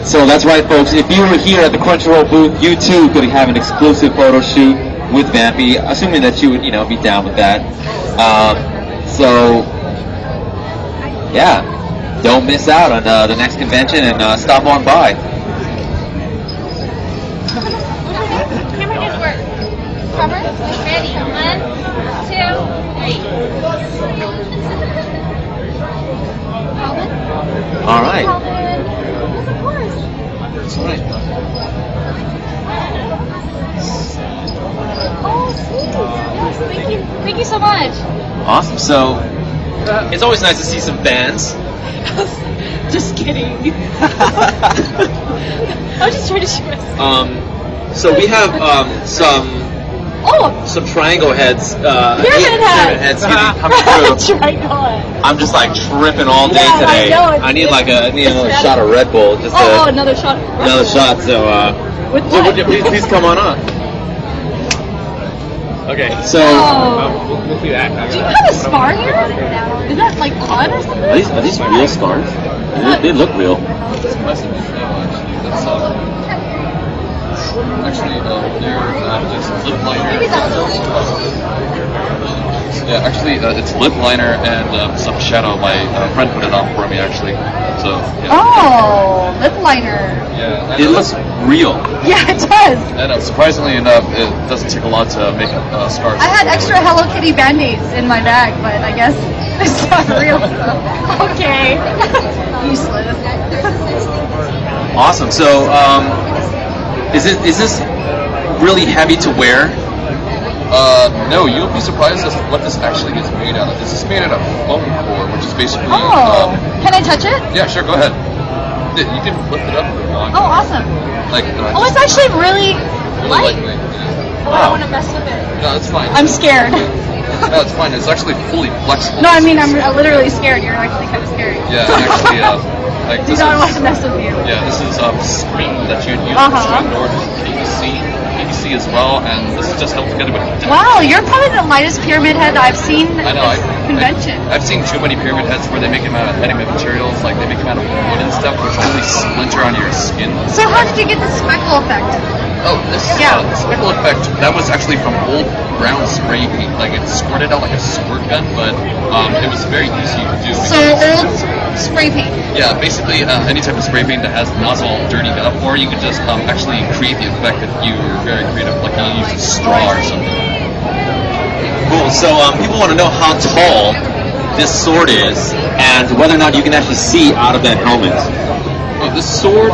So that's right, folks. If you were here at the Crunchyroll booth, you too could have an exclusive photo shoot with Vampy, assuming that you would, be down with that. Don't miss out on the next convention and stop on by. Camera just work. Cover. Ready. 1, 2, 3. All right. Yes, of course. That's right. Oh, sweet. Yes, thank you so much. Awesome. So it's always nice to see some fans. Just kidding. I was just trying to shoot myself. So we have some triangle heads. Pyramid heads. Coming through. Triangle head. I'm just like tripping all day today. I need another shot of Red Bull. Another shot. Another shot. So with what? Please come on up. Okay, so we'll see that. Do you have a scar here? Is that like blood or something? Are these real scars? They look real. This must have been that's actually there's lip liner. Yeah, actually it's lip liner and some shadow. My friend put it on for me actually. So. Yeah. Oh, lip liner. Yeah. It looks real. Yeah, it does. And surprisingly enough, it doesn't take a lot to make scars. I had extra Hello Kitty Band-Aids in my bag, but I guess it's not real. Okay. Useless. Awesome. So, is this really heavy to wear? No, you'll be surprised as to what this actually is made out of. This is made out of foam core, which is basically. Oh, can I touch it? Yeah, sure. Go ahead. You can lift it up if you want. Oh, awesome. It's actually really light. Lightweight. Oh, I don't want to mess with it. No, it's fine. I'm scared. No, it's fine. It's actually fully flexible. No, I mean I'm literally scared. You're actually kind of scary. Yeah, actually, Do not want to mess with you. Yeah, this is screen that you'd use to ignore PVC as well, and this is just held together with. Wow, you're probably the lightest pyramid head I've seen I know. at this convention. I've seen too many pyramid heads where they make them out of anime materials, like they make them out of wood and stuff, which really splinter on your skin. So how did you get the speckle effect? Oh, this speckle effect, that was actually from old brown spray paint. Like it squirted out like a squirt gun, but it was very easy to do. So old spray paint. Yeah, basically any type of spray paint that has the nozzle dirtied up, or you could just actually create the effect if you were very creative, like you use a straw or something. Cool. So people want to know how tall this sword is, and whether or not you can actually see out of that helmet. Oh, this sword,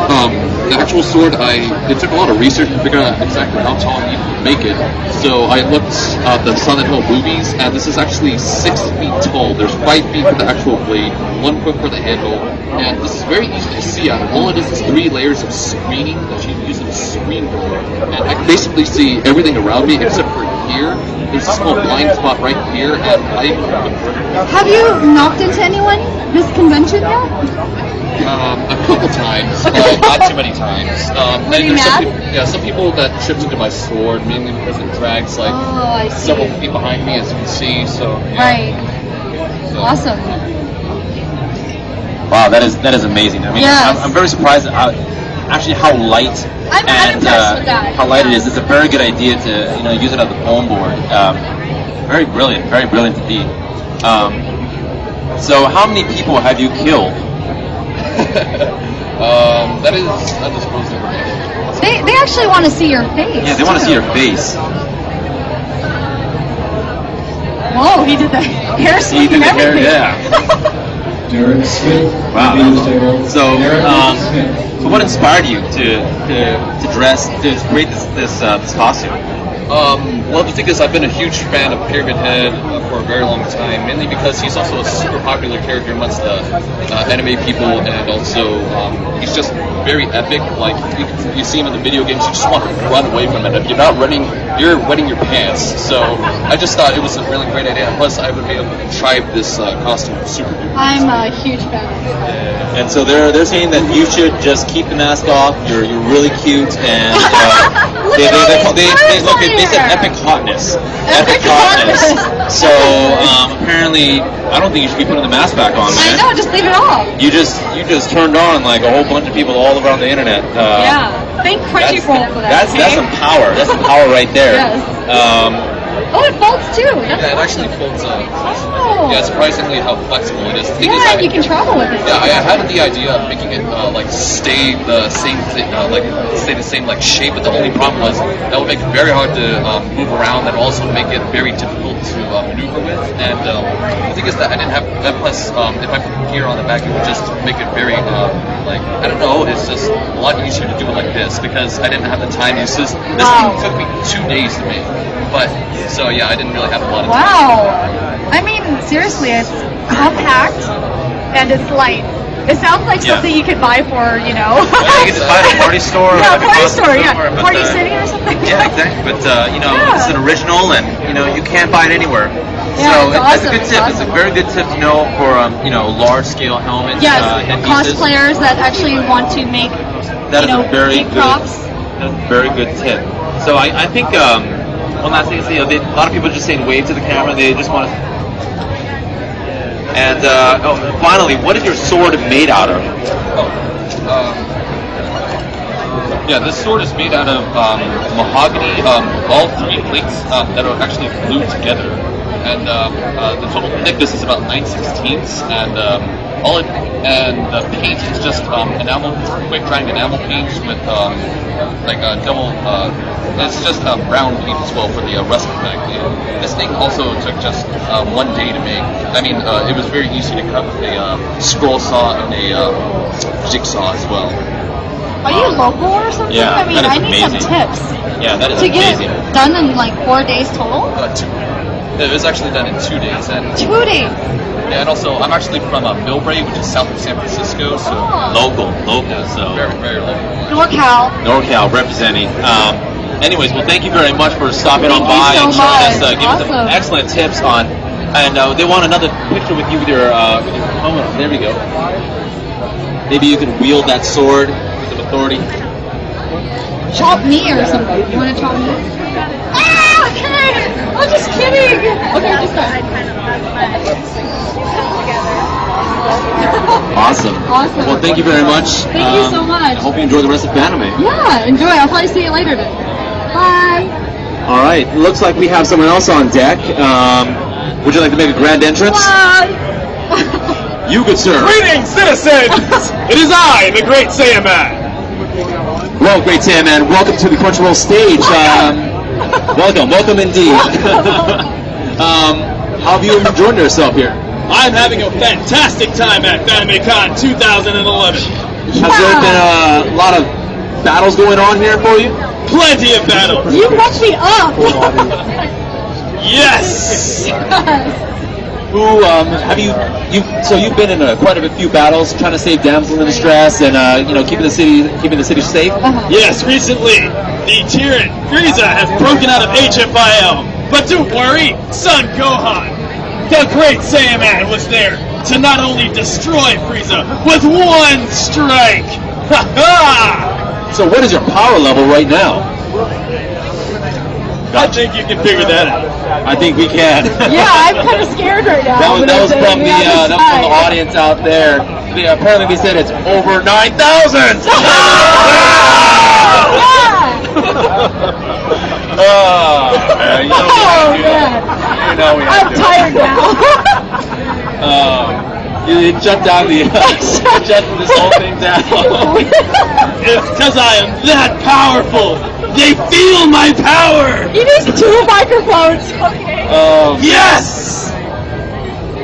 the actual sword, it took a lot of research to figure out exactly how tall I needed to make it. So I looked at the Silent Hill movies, and this is actually 6 feet tall. There's 5 feet for the actual blade, 1 foot for the handle, and this is very easy to see out. All it is 3 layers of screening that you use as a screen door, and I can basically see everything around me except for here. There's a small blind spot right here, and Have you knocked into anyone this convention yet? a couple times, but not too many times. Were you mad? Some people that tripped into my sword, mainly because it drags several feet behind me, as you can see. So yeah. Right. So. Awesome. Wow, that is amazing. I mean, Yes. I'm very surprised at how light I'm impressed with that. how light it is. It's a very good idea to use it as a foam board. Very brilliant indeed. So how many people have you killed? That is undisclosed information. They actually want to see your face. Yeah, they want to see your face. Whoa, he did the hair sweep He did and the hair, everything. yeah. Derek Smith. Wow. So what inspired you to dress to create this costume? Well, the thing is, I've been a huge fan of Pyramid Head for a very long time, mainly because he's also a super popular character amongst the anime people, and also he's just very epic. Like, you see him in the video games, you just want to run away from him. If you're not running, you're wetting your pants. So I just thought it was a really great idea. Plus, I would be able to contrive this costume super duper. I'm a huge fan. And so they're saying that you should just keep the mask off. You're really cute, and they said epic hotness. Epic hotness. So apparently, I don't think you should be putting the mask back on. I Man. know, just leave it off. You just turned on like a whole bunch of people all around the internet. Yeah. Thank Crunchyroll for that. That's some power. That's some power right there. Yes. Oh, it folds too. That's Yeah, it actually folds up. Oh. Yeah, surprisingly how flexible it is. The thing is, Yeah, you can travel with it. Yeah, I had the idea of making it stay the same thing, stay the same shape. But the only problem was that would make it very hard to move around, and also make it very difficult to maneuver with. And the thing is that I didn't have that. Plus, if I put gear on the back, it would just make it very I don't know. It's just a lot easier to do it like this because I didn't have the time. This thing took me 2 days to make. But so yeah, I didn't really have a lot of time. Wow. I mean, seriously, it's compact and it's light. It sounds like something you could buy for, You can just buy it at a party store. Yeah, or like party a store, yeah. but, Party City or something. Yeah, exactly. But it's an original, and you can't buy it anywhere. Yeah, so it's that's a awesome. good tip. It's a very good tip to know for large scale helmets. Yes, headpieces. cosplayers that actually want to make, That is a very big good. props. That's a very good tip. So I think one last thing to say, a lot of people just saying wave to the camera. They just want to. And finally, what is your sword made out of? Yeah, this sword is made out of mahogany, all 3 plates that are actually glued together. And the total thickness is about 9/16, and the paint is just quick drying enamel paint with a double. It's just brown paint as well for the rust effect. And this thing also took just 1 day to make. I mean, it was very easy to cut with a scroll saw and a jigsaw as well. Are you local or something? Yeah, I mean, that is I need amazing. some tips. Yeah, that is to amazing. get it done in like 4 days total? It was actually done in 2 days. And 2 days. Yeah, and also I'm actually from Millbrae, which is south of San Francisco, so Local. So very, very local. NorCal representing. Anyways, well, thank you very much for stopping on by so and showing us, much. giving us some excellent tips on. And they want another picture with you with your helmet. There we go. Maybe you can wield that sword with some authority. Chop me or something. You want to chop me? Ah, okay. I'm just kidding. Okay, this time. Awesome. Well, thank you very much. Thank you so much. I hope you enjoy the rest of anime. Yeah, enjoy. I'll probably see you later then. Bye. All right. Looks like we have someone else on deck. Would you like to make a grand entrance? You, good sir. Greetings, citizens! It is I, the great Saiyaman. Well, great Saiyaman, welcome to the Crunchyroll stage. Welcome indeed. How have you enjoyed yourself here? I'm having a fantastic time at FanimeCon 2011. Has there been a lot of battles going on here for you? Plenty of battles. You watch me up. Yes. Who have you? So you've been in quite a few battles, trying to save damsels in distress, and keeping the city safe. Yes, recently the tyrant Frieza has broken out of HFIL. But don't worry, son Gohan, the Great Saiyaman, was there to not only destroy Frieza with one strike. Ha ha! So what is your power level right now? I think you can figure that out. I think we can. Yeah, I'm kind of scared right now. That was from the audience out there. Apparently they said it's over 9,000. I'm tired now. You shut down the shut this whole thing down. It's because I am that powerful. They feel my power. He needs 2 microphones. Okay. Yes.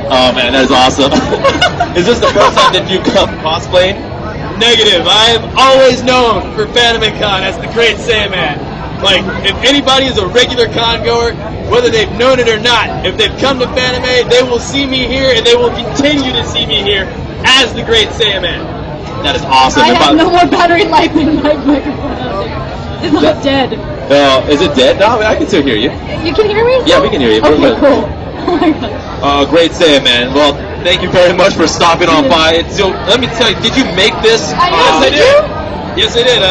Oh man, that is awesome. Is this the first time that you've come cosplaying? Negative. I have always known for FanimeCon as the Great Saiyaman. Like, if anybody is a regular con goer, whether they've known it or not, if they've come to Fanime, they will see me here, and they will continue to see me here as the Great Saiyaman. That is awesome. I have no more battery life in my microphone. It's not dead. Is it dead? No, I can still hear you. You can hear me? Yeah, we can hear you. Okay, cool. Oh my god. Great Saiyaman. Well, thank you very much for stopping on by. So, let me tell you, did you make this? Yes, I did. Yes, I did.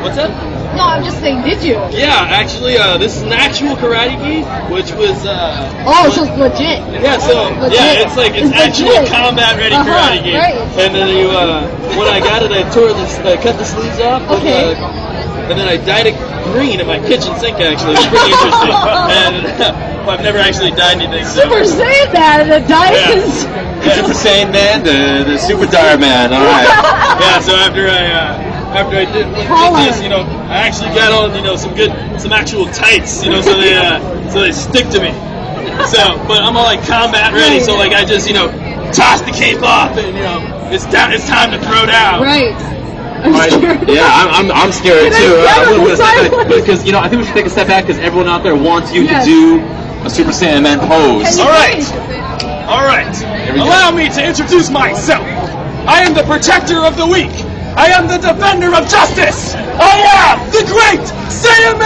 What's that? No, I'm just saying, did you? Yeah, actually, this is an actual karate gi, which was, so it's legit. Yeah, so, legit. yeah, it's actual legit. combat-ready karate gi. Right. And then when I got it, I cut the sleeves off. Okay. And then I dyed it green in my kitchen sink, actually. It was pretty interesting. And I've never actually dyed anything, so. Super Saiyan Man, the Dyson's. Yeah. Super Saiyan Man, the Super Dire Man, alright. Yeah, so after I did this, I actually got on, some actual tights, so they stick to me. So, but I'm all like combat ready, so like I just, toss the cape off and, it's time to throw down. Right. I'm scared too. Because I think we should take a step back because everyone out there wants you to do a Super Saiyan Man pose. All right. Allow me to introduce myself. I am the protector of the weak. I am the defender of justice! I am the Great Saiyaman!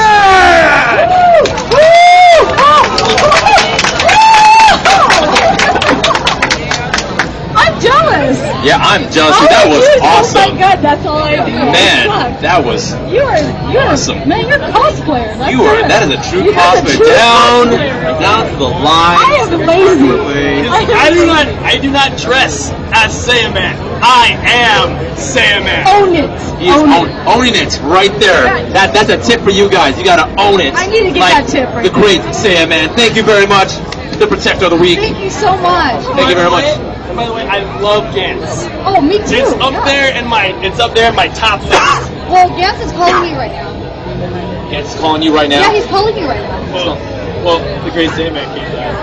I'm jealous! Yeah, I'm jealous. That was awesome. Oh my god, that's all I do. Man, that was awesome. Man, you're a cosplayer. That is a true cosplayer. Down to the line. I am lazy. I do not dress as Saiyaman. I am Saiyaman. Own it. He's owning it right there. That's a tip for you guys. You gotta own it. I need to get that tip right the Great Saiyaman. Thank you very much. The protector of the week. Thank you so much. Thank you very much. And by the way, I love Gantz. Oh, me too. It's up there in my top list. Well, Gantz is calling me right now. Gantz is calling you right now? Yeah, he's calling me right now. Well, the Great Saiyaman came down.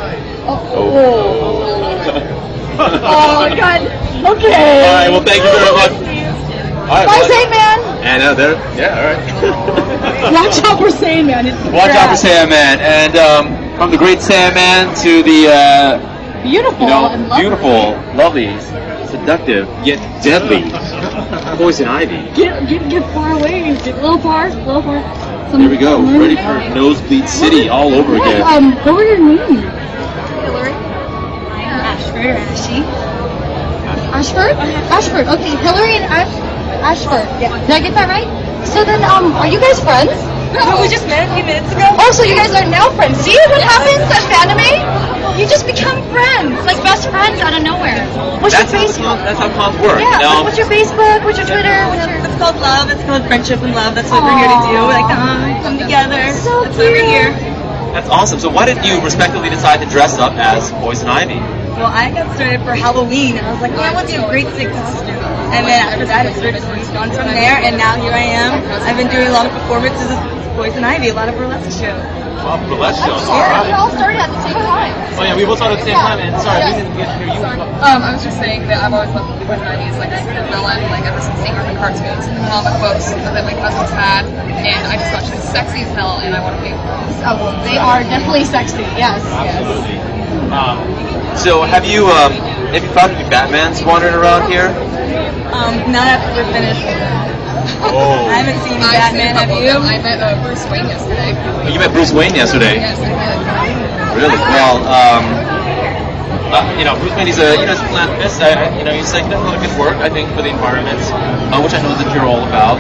Oh my god. Okay. Alright, well thank you very much. Alright, Bye, Saiyaman. And alright. Watch out for Saiyaman. Watch out for Saiyaman. And from the Great Saiyaman to the beautiful and lovely, seductive, yet deadly Poison Ivy. Get far away. Get a little far. There we go. Ready for Nosebleed City all over again. What were your names? Hillary. Ashford. Ashford. Okay, Hillary and Ashford. Yeah. Did I get that right? So then, are you guys friends? No, we just met a few minutes ago. Oh, so you guys are now friends. See what happens at Fanime? You just become friends, like best friends out of nowhere. What's your Facebook? That's how cons work. Yeah, what's your Facebook? What's your Twitter? It's called love. It's called friendship and love. That's what we're here to do. Like, come together. So that's why we're here. That's awesome. So why did you respectively decide to dress up as Poison Ivy? Well, I got started for Halloween, and I was like, I want to do a great sick costume. And then after that, it's gone from there, and now here I am. I've been doing a lot of performances of Poison Ivy, a lot of burlesque shows. Wow, burlesque shows. We all started at the same time. Oh yeah, we both started at the same time. And sorry, we didn't get to hear you. I was just saying that I've always loved Poison Ivy as like a super villain, like ever since seeing her in the cartoons and the comic books that my cousins had, and I just thought she was sexy as hell, and I want to be her. Oh, they are definitely sexy. Yes. Absolutely. So have you found any Batmans wandering around here? Not after we're finished. Oh. I haven't seen Batman, have you? I met Bruce Wayne yesterday. You met Bruce Wayne yesterday. Yes, I did. Really? Well, Bruce Wayne, he's a philanthropist. He's like doing a lot of good work, I think, for the environment, which I know that you're all about.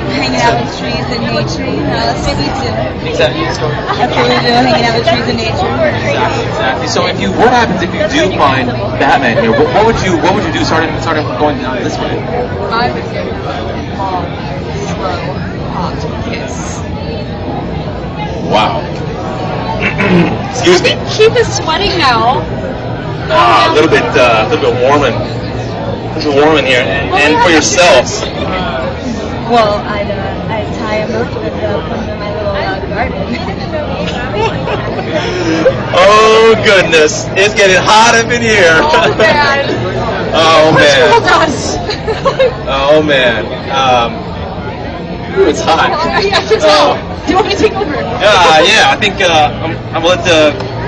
Hanging out with trees and nature, that's what we do. Exactly. That's what we do, hanging out with trees and nature. Exactly. So, what happens if you do find Batman here? What would you do? Starting going down this way. I would give him a long, slow, hot kiss. Wow. Excuse me. Keith is sweating now. A little bit warm in here, and for yourselves. Well, I'd tie him up with put him in my little garden. Oh goodness, it's getting hot up in here. Oh man. Oh man. Oh Oh man. It's hot. I can tell. Do you want me to take over? Yeah. I think I'm gonna let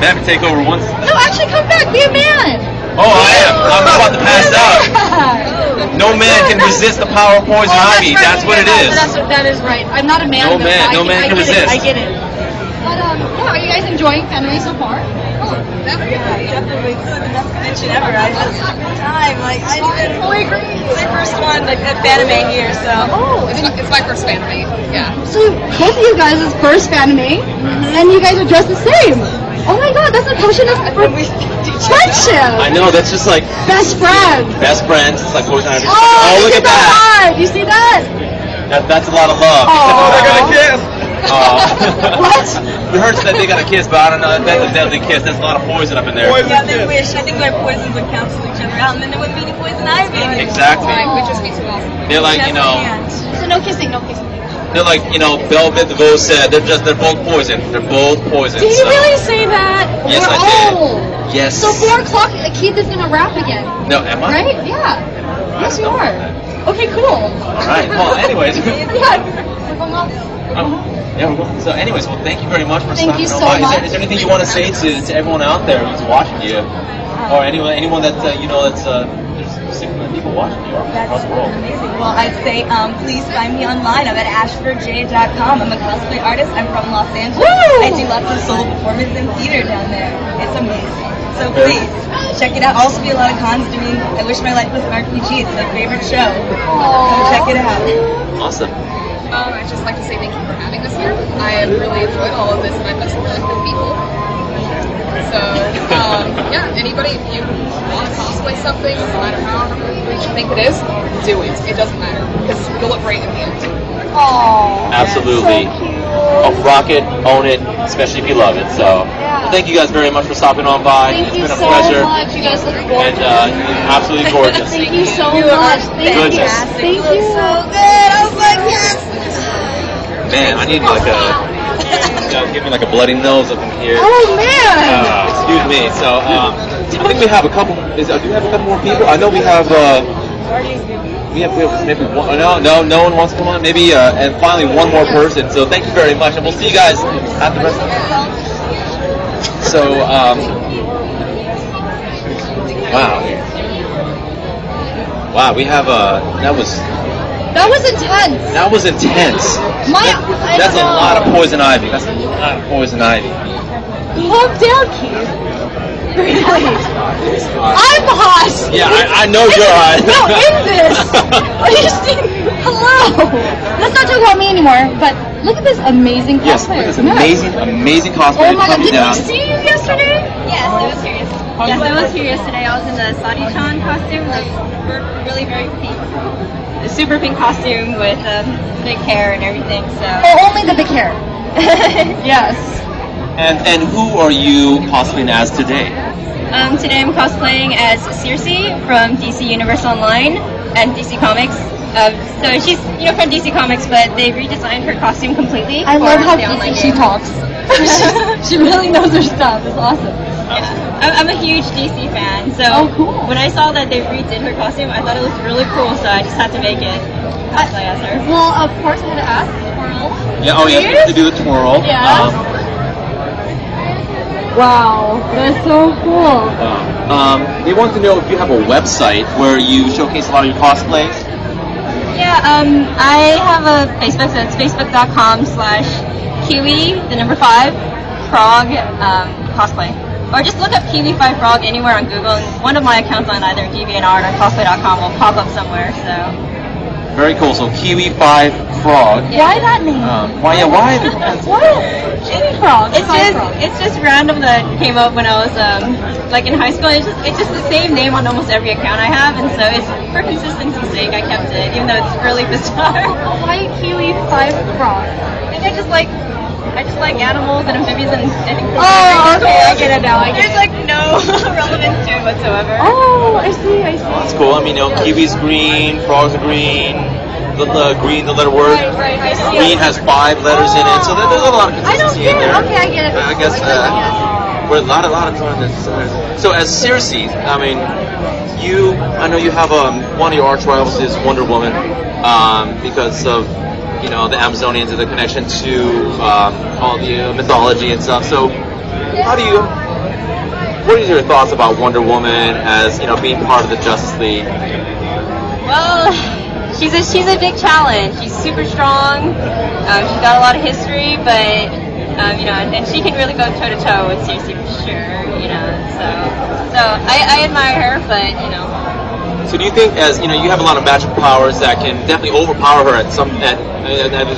Vampy take over once. No, actually, come back. Be a man. Oh, I am. I'm about to pass out. No man can resist the power of Poison Ivy. That's what it is. That is right. I'm not a man. No man can resist. I get it. But are you guys enjoying anime so far? Oh, definitely. It's the best convention ever. I had such a good time. Like, I fully agree. It's my first one, like, at Fanime here, so. Oh, it's my first Fanime. Yeah. So both of you guys is first Fanime, and you guys are dressed the same. Oh my God, that's a potion of friendship. I know, that's just like best friends. Best friends. It's like Poison Ivy. Oh, Look at that. Heart. You see that? That's a lot of love. They're gonna kiss. What? We heard that they got a kiss, but I don't know if that's a deadly kiss. There's a lot of poison up in there. Yeah, they wish. I think their poisons would cancel each other out, and then there wouldn't be any Poison Ivy. Exactly. Which just be too awesome. They're like, So no kissing, no kissing. They're like, Velvet DeVoe said, they're both poison. They're both poison. Did you really say that? Yes, I did. Yes. So 4 o'clock, Keith is gonna rap again. No, am I? Right? Yeah. Yes, you are. Okay, cool. All right. Well, anyways. So, anyways, well, thank you very much for stopping by. Is there anything you want to say to everyone out there who's watching you, or anyone that that's there's people watching you across the world? Amazing. Well, I'd say please find me online. I'm at ashfordj.com. I'm a cosplay artist. I'm from Los Angeles. Woo! I do lots of solo performance and theater down there. It's amazing. So please check it out. Also be a lot of cons doing I Wish My Life Was an RPG. It's my favorite show. Come check it out. Awesome. I'd just like to say thank you for having us here. I have really enjoyed all of this, and I've met some really cool people. So, anybody, if you want to cosplay something, no matter how great you think it is, do it. It doesn't matter, because you'll look great in the end. Aww. Absolutely. Rock it, own it, especially if you love it. So, thank you guys very much for stopping on by. Thank you been a so pleasure. much. You guys look gorgeous. And absolutely gorgeous. Thank you so much. Thank you. Thank you. So good. I was like, yes. Man, I need like give me like a bloody nose up in here. Oh man! Excuse me. So I think we have a couple. Do we have a couple more people? I know we have. We have maybe one. No one wants to come on. Maybe and finally one more person. So thank you very much, and we'll see you guys at the rest of the. So wow, we have That was intense. That was intense. That's a lot of Poison Ivy. That's a lot of Poison Ivy. Calm down, Keith. Really? I'm hot. Yeah, I know you're hot. No, in this. Hello. Let's not talk about me anymore. But look at this amazing cosplayer. Yes, look at this amazing cosplayer. Oh my God! Did we see you yesterday? Yes, it was here. Yes, I was here yesterday. I was in the Sadi-chan costume. It was really very pink. A super pink costume with big hair and everything. So. Oh, only the big hair. Yes. And who are you cosplaying as today? Today I'm cosplaying as Circe from DC Universe Online. and DC Comics. So she's, from DC Comics, but they redesigned her costume completely. I for love how the online DC she game. talks. She really knows her stuff. It's awesome. Yeah. I'm a huge DC fan, so when I saw that they redid her costume, I thought it was really cool, so I just had to make it cosplay as her. Well, of course I had to ask. Twirl. Yeah, oh yeah, we have to do the twirl. Yes. Wow, that's so cool. They want to know if you have a website where you showcase a lot of your cosplays. Yeah, I have a Facebook, so it's facebook.com/Kiwi5Frog cosplay. Or just look up Kiwi5Frog anywhere on Google, and one of my accounts on either DeviantArt or cosplay.com will pop up somewhere, so. Very cool. So Kiwi5Frog. Why that name? Why? What? Kiwi Frog. It's just random that came up when I was like in high school. It's just the same name on almost every account I have, and so it's for consistency's sake I kept it, even though it's really bizarre. Why Kiwi5Frog? I think I just like animals and amphibians, and I think. Oh, okay, I get it now. There's like no relevance to it whatsoever. Oh, I see. That's cool. I mean, kiwi's green, frogs are green. The green, the letter word. Right, I see. Green has 5 letters in it, so there's a lot of consistency in there. Okay, I get it. I guess we're a lot of trying this. So as Circe, I mean, I know you have one of your arch rivals is Wonder Woman, because of the Amazonians and the connection to all the mythology and stuff. So what are your thoughts about Wonder Woman as being part of the Justice League? Well, she's a big challenge. She's super strong. She's got a lot of history, but and she can really go toe to toe with Circe for sure. So I admire her, but So do you think, as you have a lot of magic powers that can definitely overpower her as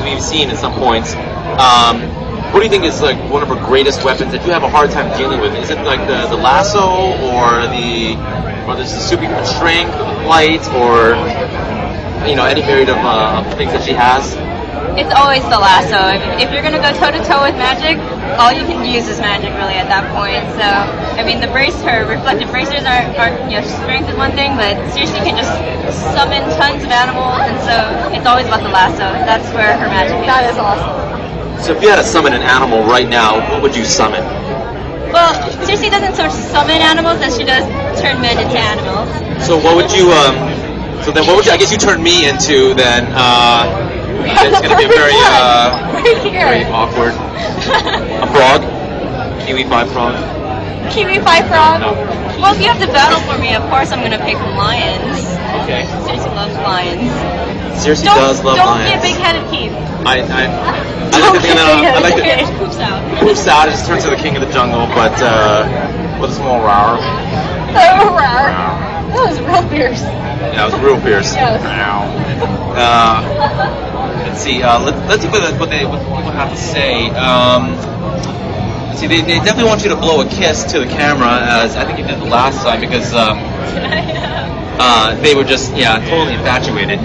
we've seen at some points? What do you think is like one of her greatest weapons that you have a hard time dealing with? Is it like the lasso, or the superhuman strength, light, or any myriad of things that she has? it's always the lasso. If you're gonna go toe to toe with magic, all you can use is magic really at that point. So I mean, her reflective bracers are strength is one thing, but seriously can just summon tons of animals, and so it's always about the lasso. That's where her magic is. That is awesome. So if you had to summon an animal right now, what would you summon? Well, Circe doesn't so much summon animals as she does turn men into animals. So what would you I guess you turn me into then, it's going to be very awkward. A frog? Kiwi 5 frog? Kiwi 5 frog? Well, if you have to battle for me, of course I'm going to pick lions. Okay. Circe loves lions. Circe does love lions. Don't be a big-headed thief. I like to poops out. Poops out, it just turns to the king of the jungle, but with a small roar. That was real fierce. Yeah, it was real fierce. Yes. Let's see. Let's see what people have to say. Let's see. They definitely want you to blow a kiss to the camera, as I think you did the last time, because they were just totally infatuated.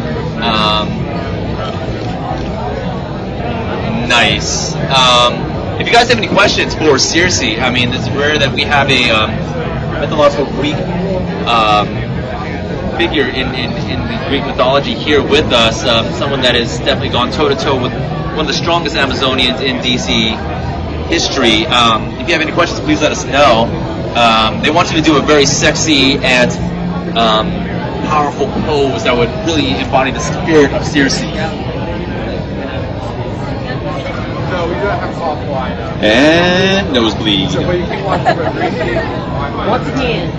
Nice. If you guys have any questions for Circe, I mean, it's rare that we have a mythological Greek figure in the Greek mythology here with us. Someone that has definitely gone toe to toe with one of the strongest Amazonians in DC history. If you have any questions, please let us know. They want you to do a very sexy and powerful pose that would really embody the spirit of Circe. And nosebleed. Once again.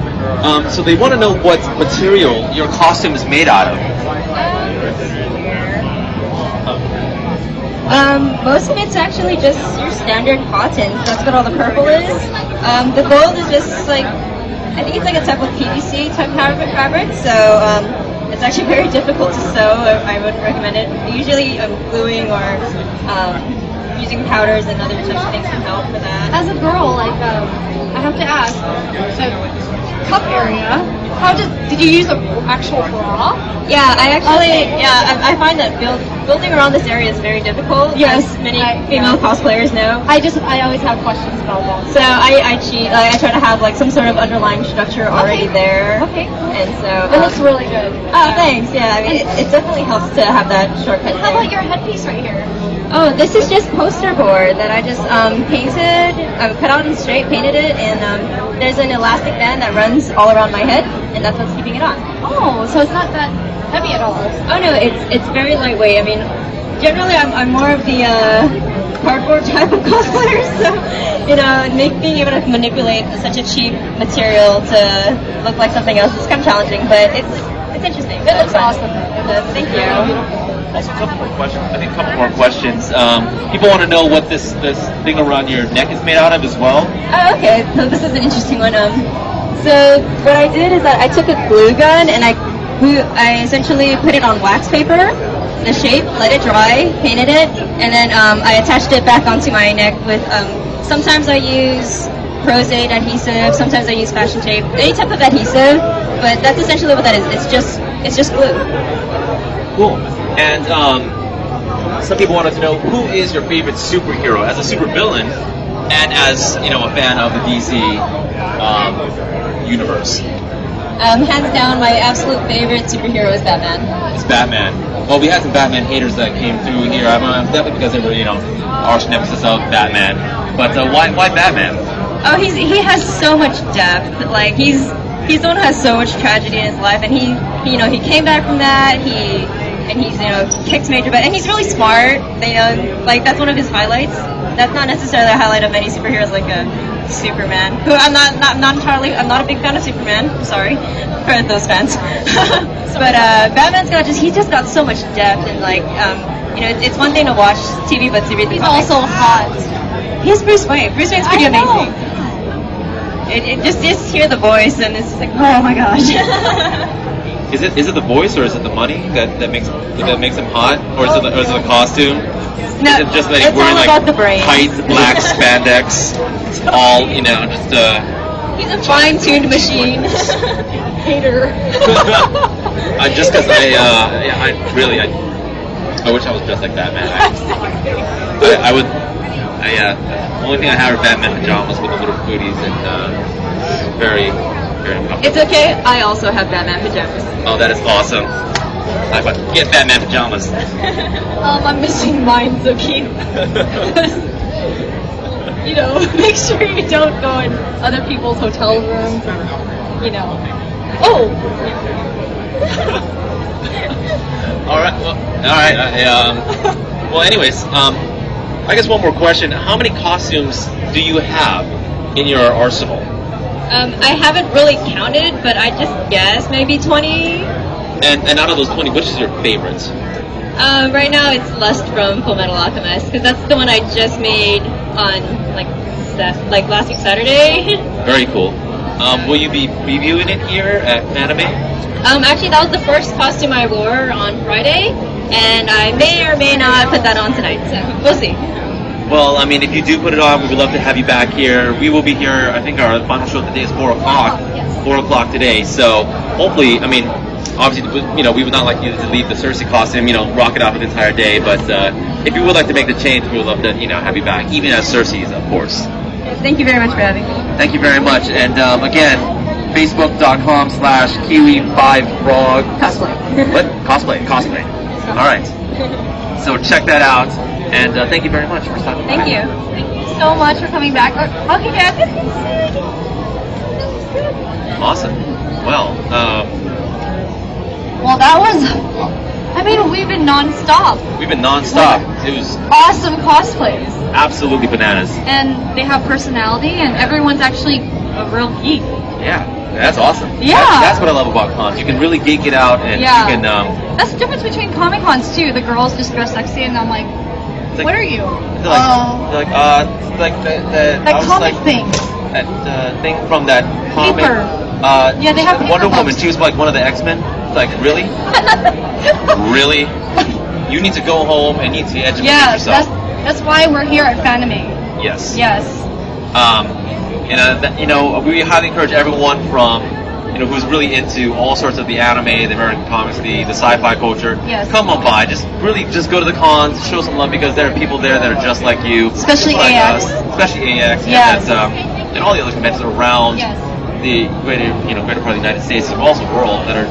So they want to know what material your costume is made out of. Most of it's actually just your standard cotton. That's what all the purple is. The gold is just like, I think it's like a type of PVC type fabric. So it's actually very difficult to sew. I wouldn't recommend it. Usually gluing or using powders and other types of things can help for that. As a girl, like, I have to ask, the cup area, did you use an actual bra? Yeah, I find that building around this area is very difficult. Yes, as many female cosplayers know. I always have questions about that. So I cheat. I try to have like some sort of underlying structure already there. Okay. And so It looks really good. Oh, thanks. Yeah, I mean it definitely helps to have that shortcut. How about your headpiece right here? Oh, this is just poster board that I just painted. I cut out and straight painted it, and there's an elastic band that runs all around my head, and that's what's keeping it on. Oh, so it's not that heavy at all. Oh no, it's very lightweight. I mean, generally I'm more of the cardboard type of cosplayer, so being able to manipulate such a cheap material to look like something else is kind of challenging, but it's interesting. It looks awesome. Thank you. Also, a couple more questions. I think a couple more questions. People want to know what this thing around your neck is made out of as well. Oh, okay. So this is an interesting one. So what I did is that I took a glue gun and I essentially put it on wax paper, the shape, let it dry, painted it, and then I attached it back onto my neck with. Sometimes I use Pros-Aid adhesive. Sometimes I use fashion tape. Any type of adhesive, but that's essentially what that is. It's just glue. Cool. And some people wanted to know who is your favorite superhero as a supervillain and as a fan of the DC universe. Hands down, my absolute favorite superhero is Batman. It's Batman. Well, we had some Batman haters that came through here. Definitely because they were arch nemesis of Batman. But why Batman? Oh, he has so much depth. Like he's the one who has so much tragedy in his life, and he came back from that. He's kicks major butt, and he's really smart. Like that's one of his highlights. That's not necessarily a highlight of many superheroes, like Superman. Who I'm not a big fan of Superman. I'm sorry for those fans. But Batman's he's just got so much depth, and it's one thing to watch TV, but to read the comics. He's also hot. He's Bruce Wayne. Bruce Wayne's pretty amazing. It just hear the voice, and it's like, oh my gosh. Is it the voice or is it the money that makes him hot, or is it the costume? No, is it just that he's it's wearing all about the brain. tight black spandex, all just He's a fine-tuned machine. Hater. Just because I wish I was dressed like Batman. I would. The only thing I have are Batman pajamas with the little booties and very, very uncomfortable. It's okay. I also have Batman pajamas. Oh, that is awesome. I get Batman pajamas. I'm missing mine, so keep. Make sure you don't go in other people's hotel rooms. Oh. All right. Well, anyways, I guess one more question. How many costumes do you have in your arsenal? I haven't really counted, but I just guess maybe 20. And out of those 20, which is your favorite? Right now it's Lust from Full Metal Alchemist, because that's the one I just made on last week Saturday. Very cool. Will you be previewing it here at Anime? Actually, that was the first costume I wore on Friday, and I may or may not put that on tonight, so we'll see. Well, if you do put it on, we would love to have you back here. We will be here, I think our final show today is 4 o'clock. Yes. 4 o'clock today, so hopefully, obviously, we would not like you to leave the Circe costume, rock it out for the entire day, but if you would like to make the change, we would love to, have you back, even as Circe's, of course. Thank you very much for having me. Thank you very much, and again, Facebook.com/Kiwi5Frog. Cosplay. What? Cosplay. All right. So check that out, and thank you very much for stopping by. Thank you. Thank you so much for coming back. Okay, guys. Awesome. Well, that was... we've been non-stop. It was Awesome cosplays. absolutely bananas. And they have personality, and everyone's actually a real geek. Yeah, that's awesome. Yeah. That's what I love about cons. You can really geek it out, and Yeah. you can... That's the difference between Comic Cons, too. The girls just dress sexy, and I'm like, what are you? They're like Like comic things. That thing from that comic. Paper. Yeah, they have Wonder paper Woman. cups. She was like one of the X-Men. It's like, really? Really? You need to go home and you need to educate yourself. That's why we're here at Fanime. Yes. Yes. We highly encourage everyone from who's really into all sorts of the anime, the American comics, the sci-fi culture, come on by. Just go to the cons, show some love, because there are people there that are just like you, Especially just like AX. us, especially AX, Yes. and all the other conventions around the greater part of the United States and also the world that are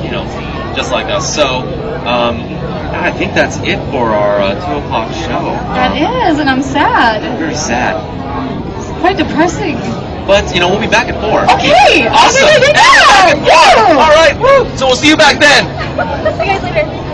just like us. So I think that's it for our 2 o'clock show. That is, and I'm sad. Very sad. It's quite depressing. But we'll be back at 4. Okay, awesome. I'm gonna be back. All right, woo. So we'll see you back then. See you guys later.